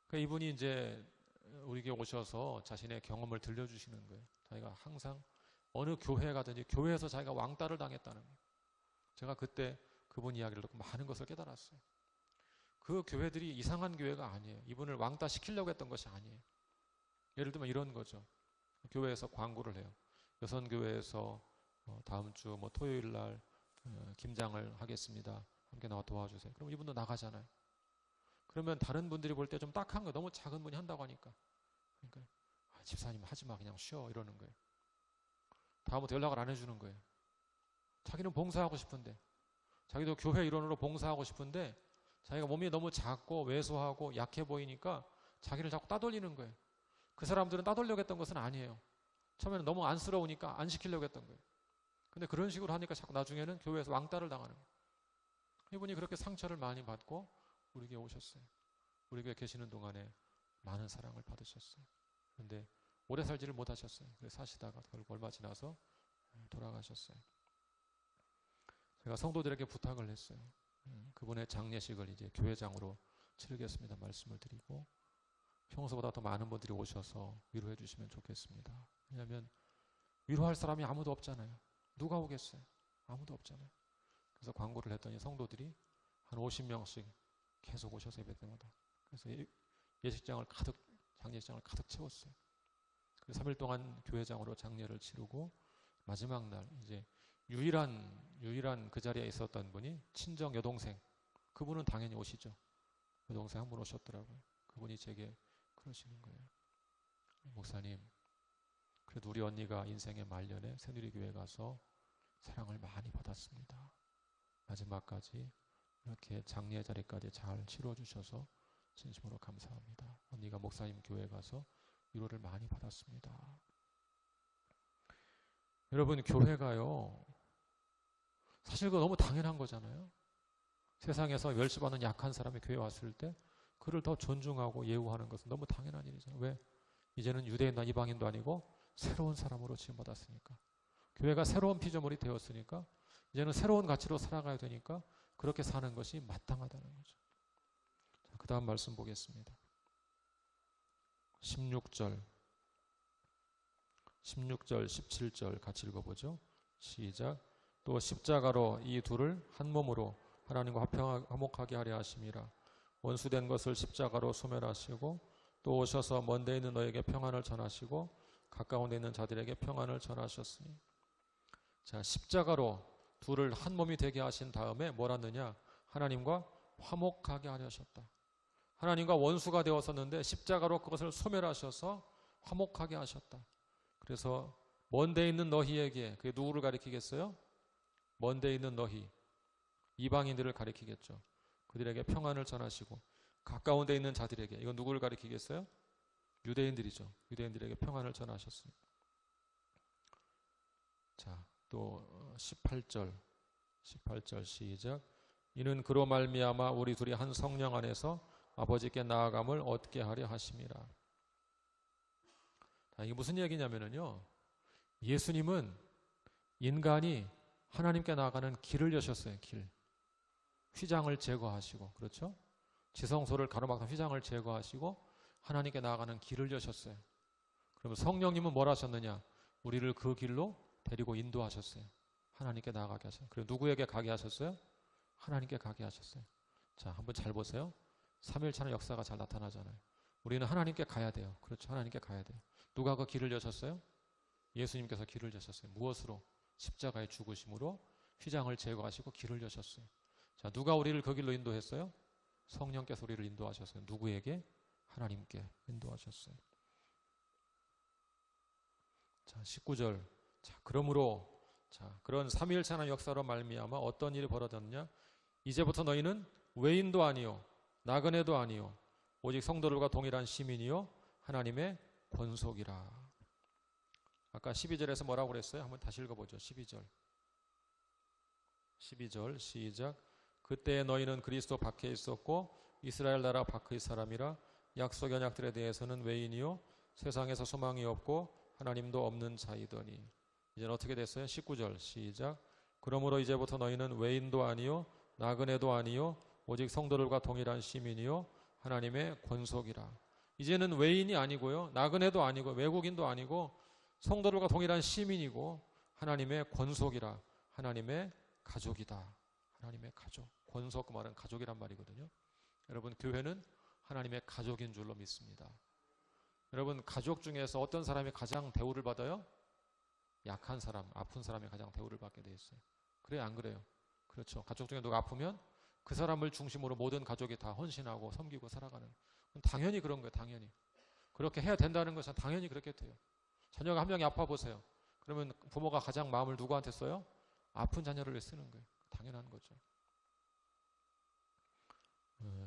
그러니까 이분이 이제 우리 교회 오셔서 자신의 경험을 들려주시는 거예요. 자기가 항상 어느 교회 가든지 교회에서 자기가 왕따를 당했다는 거예요. 제가 그때 그분 이야기를 듣고 많은 것을 깨달았어요. 그 교회들이 이상한 교회가 아니에요. 이분을 왕따 시키려고 했던 것이 아니에요. 예를 들면 이런 거죠. 교회에서 광고를 해요. 여선교회에서 다음 주 토요일 날 김장을 하겠습니다. 함께 나와 도와주세요. 그럼 이분도 나가잖아요. 그러면 다른 분들이 볼 때 좀 딱한 거예요. 너무 작은 분이 한다고 하니까. 그러니까 집사님 하지 마, 그냥 쉬어 이러는 거예요. 다음부터 연락을 안 해주는 거예요. 자기는 봉사하고 싶은데, 자기도 교회 일원으로 봉사하고 싶은데 자기가 몸이 너무 작고 왜소하고 약해 보이니까 자기를 자꾸 따돌리는 거예요. 그 사람들은 따돌려고 했던 것은 아니에요. 처음에는 너무 안쓰러우니까 안 시키려고 했던 거예요. 근데 그런 식으로 하니까 자꾸 나중에는 교회에서 왕따를 당하는 거예요. 이분이 그렇게 상처를 많이 받고 우리 교회 오셨어요. 우리 교회 계시는 동안에 많은 사랑을 받으셨어요. 그런데 오래 살지를 못하셨어요. 그래서 사시다가 결국 얼마 지나서 돌아가셨어요. 제가 성도들에게 부탁을 했어요. 그분의 장례식을 이제 교회장으로 치르겠습니다. 말씀을 드리고 평소보다 더 많은 분들이 오셔서 위로해 주시면 좋겠습니다. 왜냐하면 위로할 사람이 아무도 없잖아요. 누가 오겠어요? 아무도 없잖아요. 그래서 광고를 했더니 성도들이 한 50명씩 계속 오셔서 예배 때마다. 그래서 장례식장을 가득 채웠어요. 그래서 3일 동안 교회장으로 장례를 치르고 마지막 날 이제 유일한 그 자리에 있었던 분이 친정 여동생. 그분은 당연히 오시죠. 여동생 한 분 오셨더라고요. 그분이 제게 그러시는 거예요. 목사님, 그래도 우리 언니가 인생의 말년에 새누리교회 가서 사랑을 많이 받았습니다. 마지막까지 이렇게 장례 자리까지 잘 치러주셔서 진심으로 감사합니다. 언니가 목사님 교회 가서 위로를 많이 받았습니다. 여러분, 교회가요, 사실 그거 너무 당연한 거잖아요. 세상에서 멸시받는 약한 사람이 교회 왔을 때 그를 더 존중하고 예우하는 것은 너무 당연한 일이죠. 왜? 이제는 유대인도 이방인도 아니고 새로운 사람으로 지음받았으니까. 교회가 새로운 피조물이 되었으니까 이제는 새로운 가치로 살아가야 되니까 그렇게 사는 것이 마땅하다는 거죠. 그 다음 말씀 보겠습니다. 16절, 17절 같이 읽어보죠. 시작. 또 십자가로 이 둘을 한 몸으로 하나님과 화목하게 하려 하심이라. 원수된 것을 십자가로 소멸하시고 또 오셔서 먼 데 있는 너에게 평안을 전하시고 가까운 데 있는 자들에게 평안을 전하셨으니. 자, 십자가로 둘을 한 몸이 되게 하신 다음에 뭘 하느냐? 하나님과 화목하게 하셨다. 하나님과 원수가 되었었는데 십자가로 그것을 소멸하셔서 화목하게 하셨다. 그래서 먼 데 있는 너희에게, 그게 누구를 가리키겠어요? 먼 데 있는 너희, 이방인들을 가리키겠죠. 그들에게 평안을 전하시고, 가까운 데 있는 자들에게, 이건 누구를 가리키겠어요? 유대인들이죠. 유대인들에게 평안을 전하셨습니다. 자, 또 18절 시작. 이는 그로 말미암아 우리 둘이 한 성령 안에서 아버지께 나아감을 얻게 하려 하심이라. 자, 이게 무슨 얘기냐면요, 예수님은 인간이 하나님께 나아가는 길을 여셨어요. 길. 휘장을 제거하시고, 그렇죠? 지성소를 가로막는 휘장을 제거하시고 하나님께 나아가는 길을 여셨어요. 그러면 성령님은 뭘 하셨느냐? 우리를 그 길로 데리고 인도하셨어요. 하나님께 나아가게 하셨어요. 그리고 누구에게 가게 하셨어요? 하나님께 가게 하셨어요. 자, 한번 잘 보세요. 삼위일체의 역사가 잘 나타나잖아요. 우리는 하나님께 가야 돼요. 그렇죠? 하나님께 가야 돼요. 누가 그 길을 여셨어요? 예수님께서 길을 여셨어요. 무엇으로? 십자가의 죽으심으로 휘장을 제거하시고 길을 여셨어요. 자, 누가 우리를 그 길로 인도했어요? 성령께서 우리를 인도하셨어요. 누구에게? 하나님께 인도하셨어요. 자, 19절. 자, 그러므로, 자, 그런 삼위일체 하나님의 역사로 말미암아 어떤 일이 벌어졌느냐? 이제부터 너희는 외인도 아니요 나그네도 아니요 오직 성도들과 동일한 시민이요 하나님의 권속이라. 아까 12절에서 뭐라고 그랬어요? 한번 다시 읽어보죠. 12절 시작. 그때 너희는 그리스도 밖에 있었고 이스라엘 나라 밖의 사람이라. 약속 언약들에 대해서는 외인이요 세상에서 소망이 없고 하나님도 없는 자이더니. 이제는 어떻게 됐어요? 19절 시작. 그러므로 이제부터 너희는 외인도 아니요 나그네도 아니요 오직 성도들과 동일한 시민이요 하나님의 권속이라. 이제는 외인이 아니고요 나그네도 아니고 외국인도 아니고 성도들과 동일한 시민이고 하나님의 권속이라. 하나님의 가족이다. 하나님의 가족. 권속, 그 말은 가족이란 말이거든요. 여러분, 교회는 하나님의 가족인 줄로 믿습니다. 여러분, 가족 중에서 어떤 사람이 가장 대우를 받아요? 약한 사람, 아픈 사람이 가장 대우를 받게 돼 있어요. 그래요, 안 그래요? 그렇죠. 가족 중에 누가 아프면 그 사람을 중심으로 모든 가족이 다 헌신하고 섬기고 살아가는. 당연히 그런 거예요. 당연히. 그렇게 해야 된다는 것은 당연히 그렇게 돼요. 자녀가 한 명이 아파 보세요. 그러면 부모가 가장 마음을 누구한테 써요? 아픈 자녀를 쓰는 거예요. 당연한 거죠.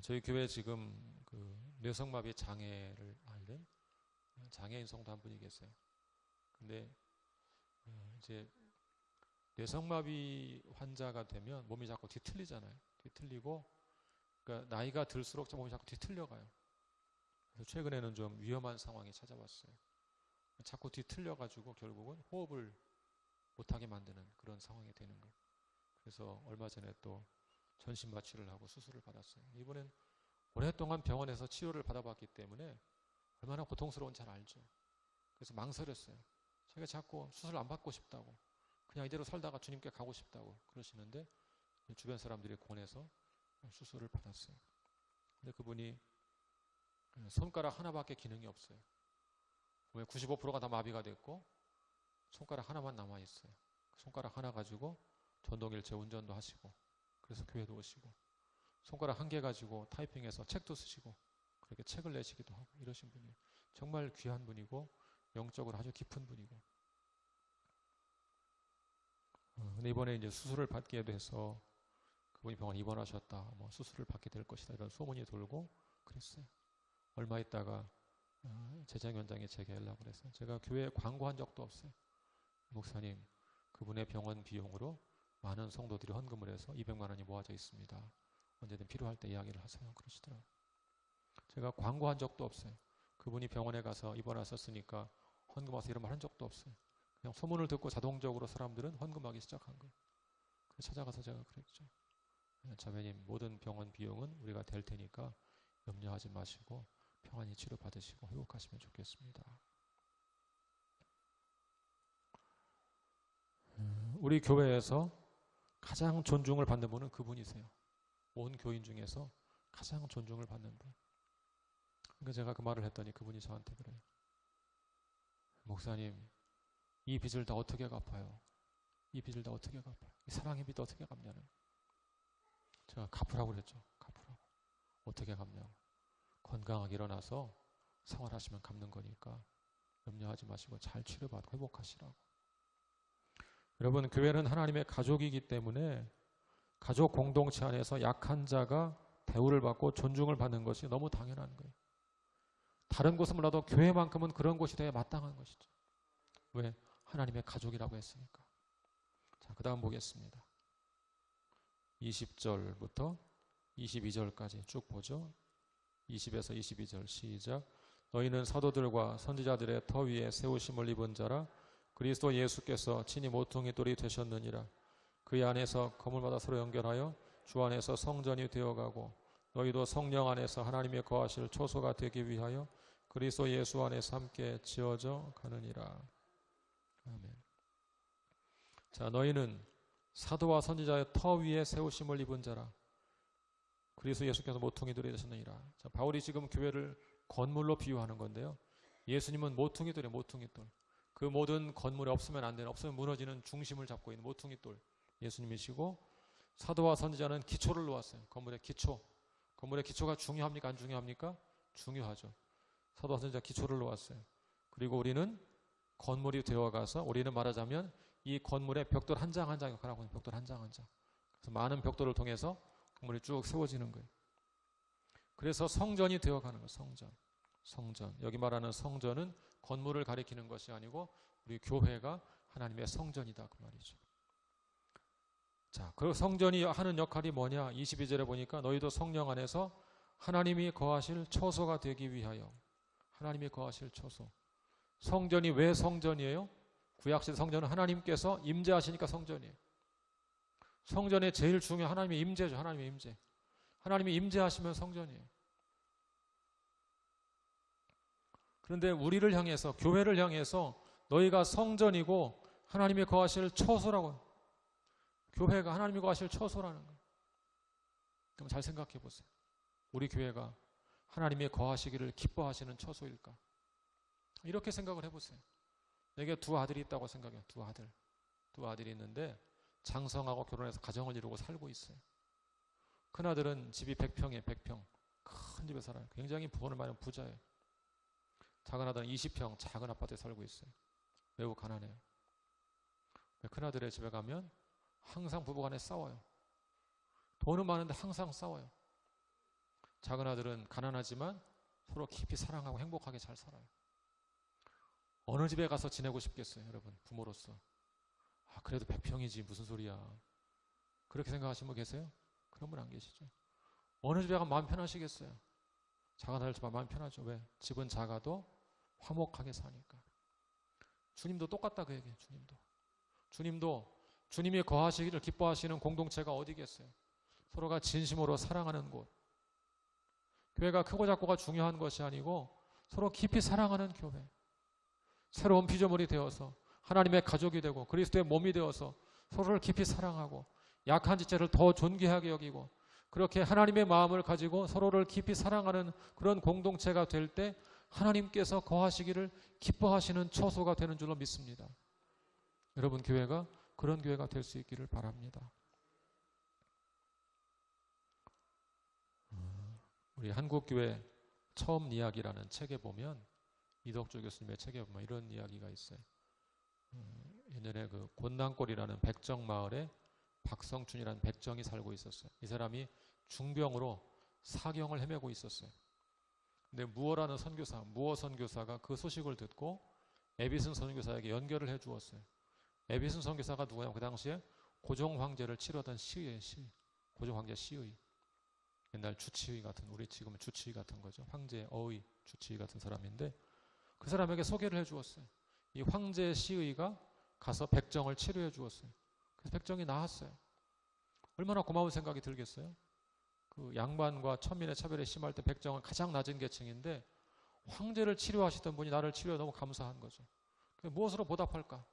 저희 교회 지금 그 뇌성마비 장애를 앓는 장애인 성도 한 분이 계세요. 근데 이제 뇌성마비 환자가 되면 몸이 자꾸 뒤틀리잖아요. 뒤틀리고, 그러니까 나이가 들수록 몸이 자꾸 뒤틀려가요. 그래서 최근에는 좀 위험한 상황이 찾아왔어요. 자꾸 뒤틀려가지고 결국은 호흡을 못하게 만드는 그런 상황이 되는 거예요. 그래서 얼마 전에 또 전신 마취를 하고 수술을 받았어요. 이번엔 오랫동안 병원에서 치료를 받아봤기 때문에 얼마나 고통스러운지 잘 알죠. 그래서 망설였어요. 자기가 자꾸 수술 안 받고 싶다고, 그냥 이대로 살다가 주님께 가고 싶다고 그러시는데 주변 사람들이 권해서 수술을 받았어요. 근데 그분이 손가락 하나밖에 기능이 없어요. 95%가 다 마비가 됐고 손가락 하나만 남아있어요. 그 손가락 하나 가지고 전동일체 운전도 하시고, 그래서 교회도 오시고, 손가락 한 개 가지고 타이핑해서 책도 쓰시고, 그렇게 책을 내시기도 하고 이러신 분이에요. 정말 귀한 분이고 영적으로 아주 깊은 분이고. 근데 이번에 이제 수술을 받게 돼서 그분이 병원 입원하셨다, 뭐 수술을 받게 될 것이다, 이런 소문이 돌고 그랬어요. 얼마 있다가 재정위원장이 제게 연락을 했어요. 제가 교회에 광고한 적도 없어요. 목사님, 그분의 병원 비용으로 많은 성도들이 헌금을 해서 200만 원이 모아져 있습니다. 언제든 필요할 때 이야기를 하세요. 그러시더라고요. 제가 광고한 적도 없어요. 그분이 병원에 가서 입원하셨으니까 헌금 와서 이런 말 한 적도 없어요. 그냥 소문을 듣고 자동적으로 사람들은 헌금하기 시작한 거예요. 그래서 찾아가서 제가 그랬죠. 자매님, 모든 병원 비용은 우리가 댈 테니까 염려하지 마시고 평안히 치료받으시고 회복하시면 좋겠습니다. 우리 교회에서 가장 존중을 받는 분은 그분이세요. 온 교인 중에서 가장 존중을 받는 분. 그러니까 제가 그 말을 했더니 그분이 저한테 그래요. 목사님, 이 빚을 다 어떻게 갚아요? 이 빚을 다 어떻게 갚아요? 이 사랑의 빚 어떻게 갚냐는. 제가 갚으라고 그랬죠. 갚으라고. 어떻게 갚냐고. 건강하게 일어나서 생활하시면 갚는 거니까 염려하지 마시고 잘 치료받고 회복하시라고. 여러분, 교회는 하나님의 가족이기 때문에 가족 공동체 안에서 약한 자가 대우를 받고 존중을 받는 것이 너무 당연한 거예요. 다른 곳은 몰라도 교회만큼은 그런 곳이 되어야 마땅한 것이죠. 왜? 하나님의 가족이라고 했으니까. 자, 그 다음 보겠습니다. 20절부터 22절까지 쭉 보죠. 20에서 22절 시작. 너희는 사도들과 선지자들의 터 위에 세우심을 입은 자라. 그리스도 예수께서 친히 모퉁이 돌이 되셨느니라. 그의 안에서 거물마다 서로 연결하여 주 안에서 성전이 되어가고 너희도 성령 안에서 하나님의 거하실 초소가 되기 위하여 그리스도 예수 안에서 함께 지어져 가느니라. 아멘. 자, 너희는 사도와 선지자의 터 위에 세우심을 입은 자라. 그리스도 예수께서 모퉁이 돌이 되셨느니라. 자, 바울이 지금 교회를 건물로 비유하는 건데요. 예수님은 모퉁이 돌이에요. 모퉁이 돌. 그 모든 건물에 없으면 안 되는, 없으면 무너지는 중심을 잡고 있는 모퉁이 돌 예수님이시고, 사도와 선지자는 기초를 놓았어요. 건물의 기초. 건물의 기초가 중요합니까? 안 중요합니까? 중요하죠. 사도와 선지자 기초를 놓았어요. 그리고 우리는 건물이 되어가서, 우리는 말하자면 이 건물의 벽돌 한 장 한 장이 역할하고 있는 벽돌 한 장 한 장. 그래서 많은 벽돌을 통해서 건물이 쭉 세워지는 거예요. 그래서 성전이 되어가는 거예요. 성전. 성전. 여기 말하는 성전은 건물을 가리키는 것이 아니고 우리 교회가 하나님의 성전이다 그 말이죠. 자, 그 성전이 하는 역할이 뭐냐? 22절에 보니까 너희도 성령 안에서 하나님이 거하실 처소가 되기 위하여. 하나님이 거하실 처소. 성전이 왜 성전이에요? 구약시대 성전은 하나님께서 임재하시니까 성전이에요. 성전의 제일 중요한 하나님의 임재죠. 하나님의 임재. 하나님이 임재하시면 성전이에요. 그런데 우리를 향해서, 교회를 향해서 너희가 성전이고 하나님이 거하실 처소라고. 교회가 하나님이 거하실 처소라는 거예요. 그럼 잘 생각해 보세요. 우리 교회가 하나님이 거하시기를 기뻐하시는 처소일까? 이렇게 생각을 해보세요. 내게 두 아들이 있다고 생각해요. 두 아들이 있는데 장성하고 결혼해서 가정을 이루고 살고 있어요. 큰아들은 집이 100평이에요. 100평. 큰 집에 살아요. 굉장히 돈을 많이 부자예요. 작은 아들은 20평 작은 아파트에 살고 있어요. 매우 가난해요. 큰아들의 집에 가면 항상 부부간에 싸워요. 돈은 많은데 항상 싸워요. 작은 아들은 가난하지만 서로 깊이 사랑하고 행복하게 잘 살아요. 어느 집에 가서 지내고 싶겠어요, 여러분, 부모로서. 아, 그래도 100평이지 무슨 소리야. 그렇게 생각하시는 분 계세요? 그런 분 안 계시죠? 어느 집에 가면 마음 편하시겠어요? 작은 아들 집에 마음 편하죠. 왜? 집은 작아도 화목하게 사니까. 주님도 똑같다 그 얘기예요. 주님도 주님이 거하시기를 기뻐하시는 공동체가 어디겠어요? 서로가 진심으로 사랑하는 곳. 교회가 크고 작고가 중요한 것이 아니고 서로 깊이 사랑하는 교회. 새로운 피조물이 되어서 하나님의 가족이 되고 그리스도의 몸이 되어서 서로를 깊이 사랑하고 약한 지체를 더 존귀하게 여기고 그렇게 하나님의 마음을 가지고 서로를 깊이 사랑하는 그런 공동체가 될 때 하나님께서 거하시기를 기뻐하시는 처소가 되는 줄로 믿습니다. 여러분, 교회가 그런 교회가 될 수 있기를 바랍니다. 우리 한국교회 처음 이야기라는 책에 보면, 이덕주 교수님의 책에 보면 이런 이야기가 있어요. 예전에 그 곤난골이라는 백정마을에 박성춘이라는 백정이 살고 있었어요. 이 사람이 중병으로 사경을 헤매고 있었어요. 근데 무어라는 선교사, 무어 선교사가 그 소식을 듣고 에비슨 선교사에게 연결을 해 주었어요. 에비슨 선교사가 누구냐면 그 당시에 고종 황제를 치르던 시의예요. 고종 황제 시의. 옛날 주치의 같은, 우리 지금은 주치의 같은 거죠. 황제 어의 주치의 같은 사람인데 그 사람에게 소개를 해 주었어요. 이 황제 시의가 가서 백정을 치료해 주었어요. 그래서 백정이 나았어요. 얼마나 고마운 생각이 들겠어요? 그 양반과 천민의 차별이 심할 때 백정은 가장 낮은 계층인데 황제를 치료하시던 분이 나를 치료해 너무 감사한 거죠. 무엇으로 보답할까?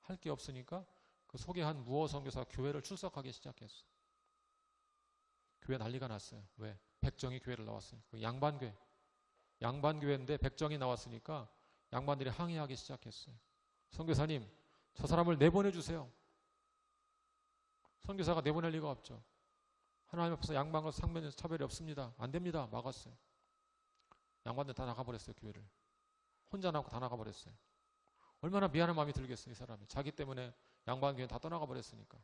할 게 없으니까 그 소개한 무어 선교사가 교회를 출석하기 시작했어요. 교회 난리가 났어요. 왜? 백정이 교회를 나왔어요. 그 양반교회인데 백정이 나왔으니까 양반들이 항의하기 시작했어요. 선교사님, 저 사람을 내보내주세요. 선교사가 내보낼 리가 없죠. 하나님 앞에서 양반과 상면에서 차별이 없습니다. 안 됩니다. 막았어요. 양반들 다 나가버렸어요. 교회를. 혼자 나고 다 나가버렸어요. 얼마나 미안한 마음이 들겠어요. 이 사람이. 자기 때문에 양반 교회 다 떠나가버렸으니까.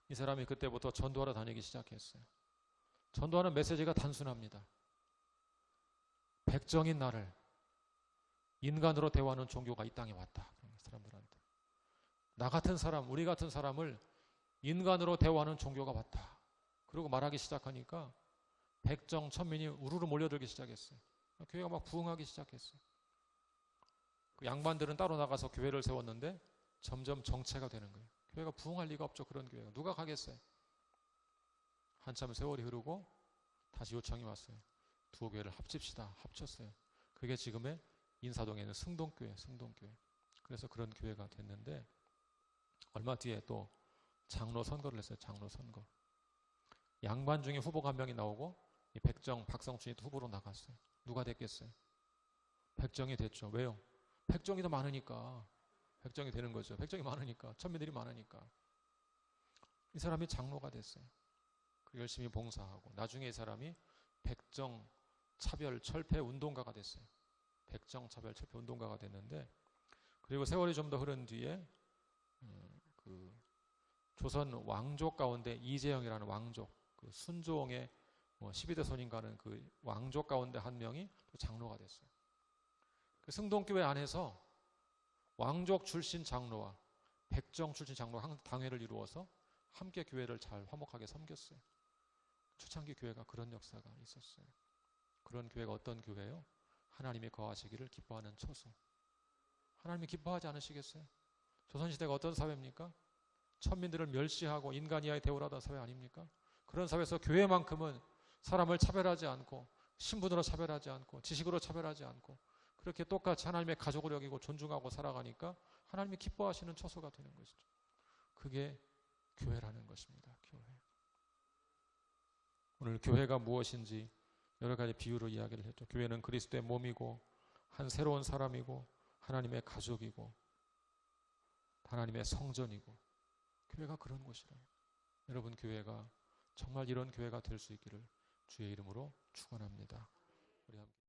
이 사람이 그때부터 전도하러 다니기 시작했어요. 전도하는 메시지가 단순합니다. 백정인 나를 인간으로 대화하는 종교가 이 땅에 왔다. 사람들한테. 나 같은 사람, 우리 같은 사람을 인간으로 대화하는 종교가 왔다. 그러고 말하기 시작하니까 백정, 천민이 우르르 몰려들기 시작했어요. 교회가 막 부흥하기 시작했어요. 그 양반들은 따로 나가서 교회를 세웠는데 점점 정체가 되는 거예요. 교회가 부흥할 리가 없죠. 그런 교회가. 누가 가겠어요? 한참 세월이 흐르고 다시 요청이 왔어요. 두 교회를 합칩시다. 합쳤어요. 그게 지금의 인사동에 있는 승동교회, 승동교회. 그래서 그런 교회가 됐는데 얼마 뒤에 또 장로 선거를 했어요. 장로 선거. 양반 중에 후보가 한 명이 나오고 이 백정, 박성춘이 후보로 나갔어요. 누가 됐겠어요? 백정이 됐죠. 왜요? 백정이 더 많으니까. 백정이 되는 거죠. 백정이 많으니까. 천민들이 많으니까. 이 사람이 장로가 됐어요. 열심히 봉사하고 나중에 이 사람이 백정 차별 철폐 운동가가 됐어요. 백정 차별 철폐 운동가가 됐는데 그리고 세월이 좀 더 흐른 뒤에 그 조선 왕족 가운데 이재영이라는 왕족, 그 순종의 12대 손인가는 그 왕족 가운데 한 명이 또 장로가 됐어요. 그 승동교회 안에서 왕족 출신 장로와 백정 출신 장로가 당회를 이루어서 함께 교회를 잘 화목하게 섬겼어요. 초창기 교회가 그런 역사가 있었어요. 그런 교회가 어떤 교회예요? 하나님이 거하시기를 기뻐하는 처소. 하나님이 기뻐하지 않으시겠어요? 조선시대가 어떤 사회입니까? 천민들을 멸시하고 인간 이하에 대우하던 사회 아닙니까? 그런 사회에서 교회만큼은 사람을 차별하지 않고 신분으로 차별하지 않고 지식으로 차별하지 않고 그렇게 똑같이 하나님의 가족을 여기고 존중하고 살아가니까 하나님이 기뻐하시는 처소가 되는 것이죠. 그게 교회라는 것입니다. 교회. 오늘 교회가 무엇인지 여러 가지 비유로 이야기를 했죠. 교회는 그리스도의 몸이고 한 새로운 사람이고 하나님의 가족이고 하나님의 성전이고 교회가 그런 곳이라요. 여러분 교회가 정말 이런 교회가 될 수 있기를 주의 이름으로 축원합니다. 우리 함께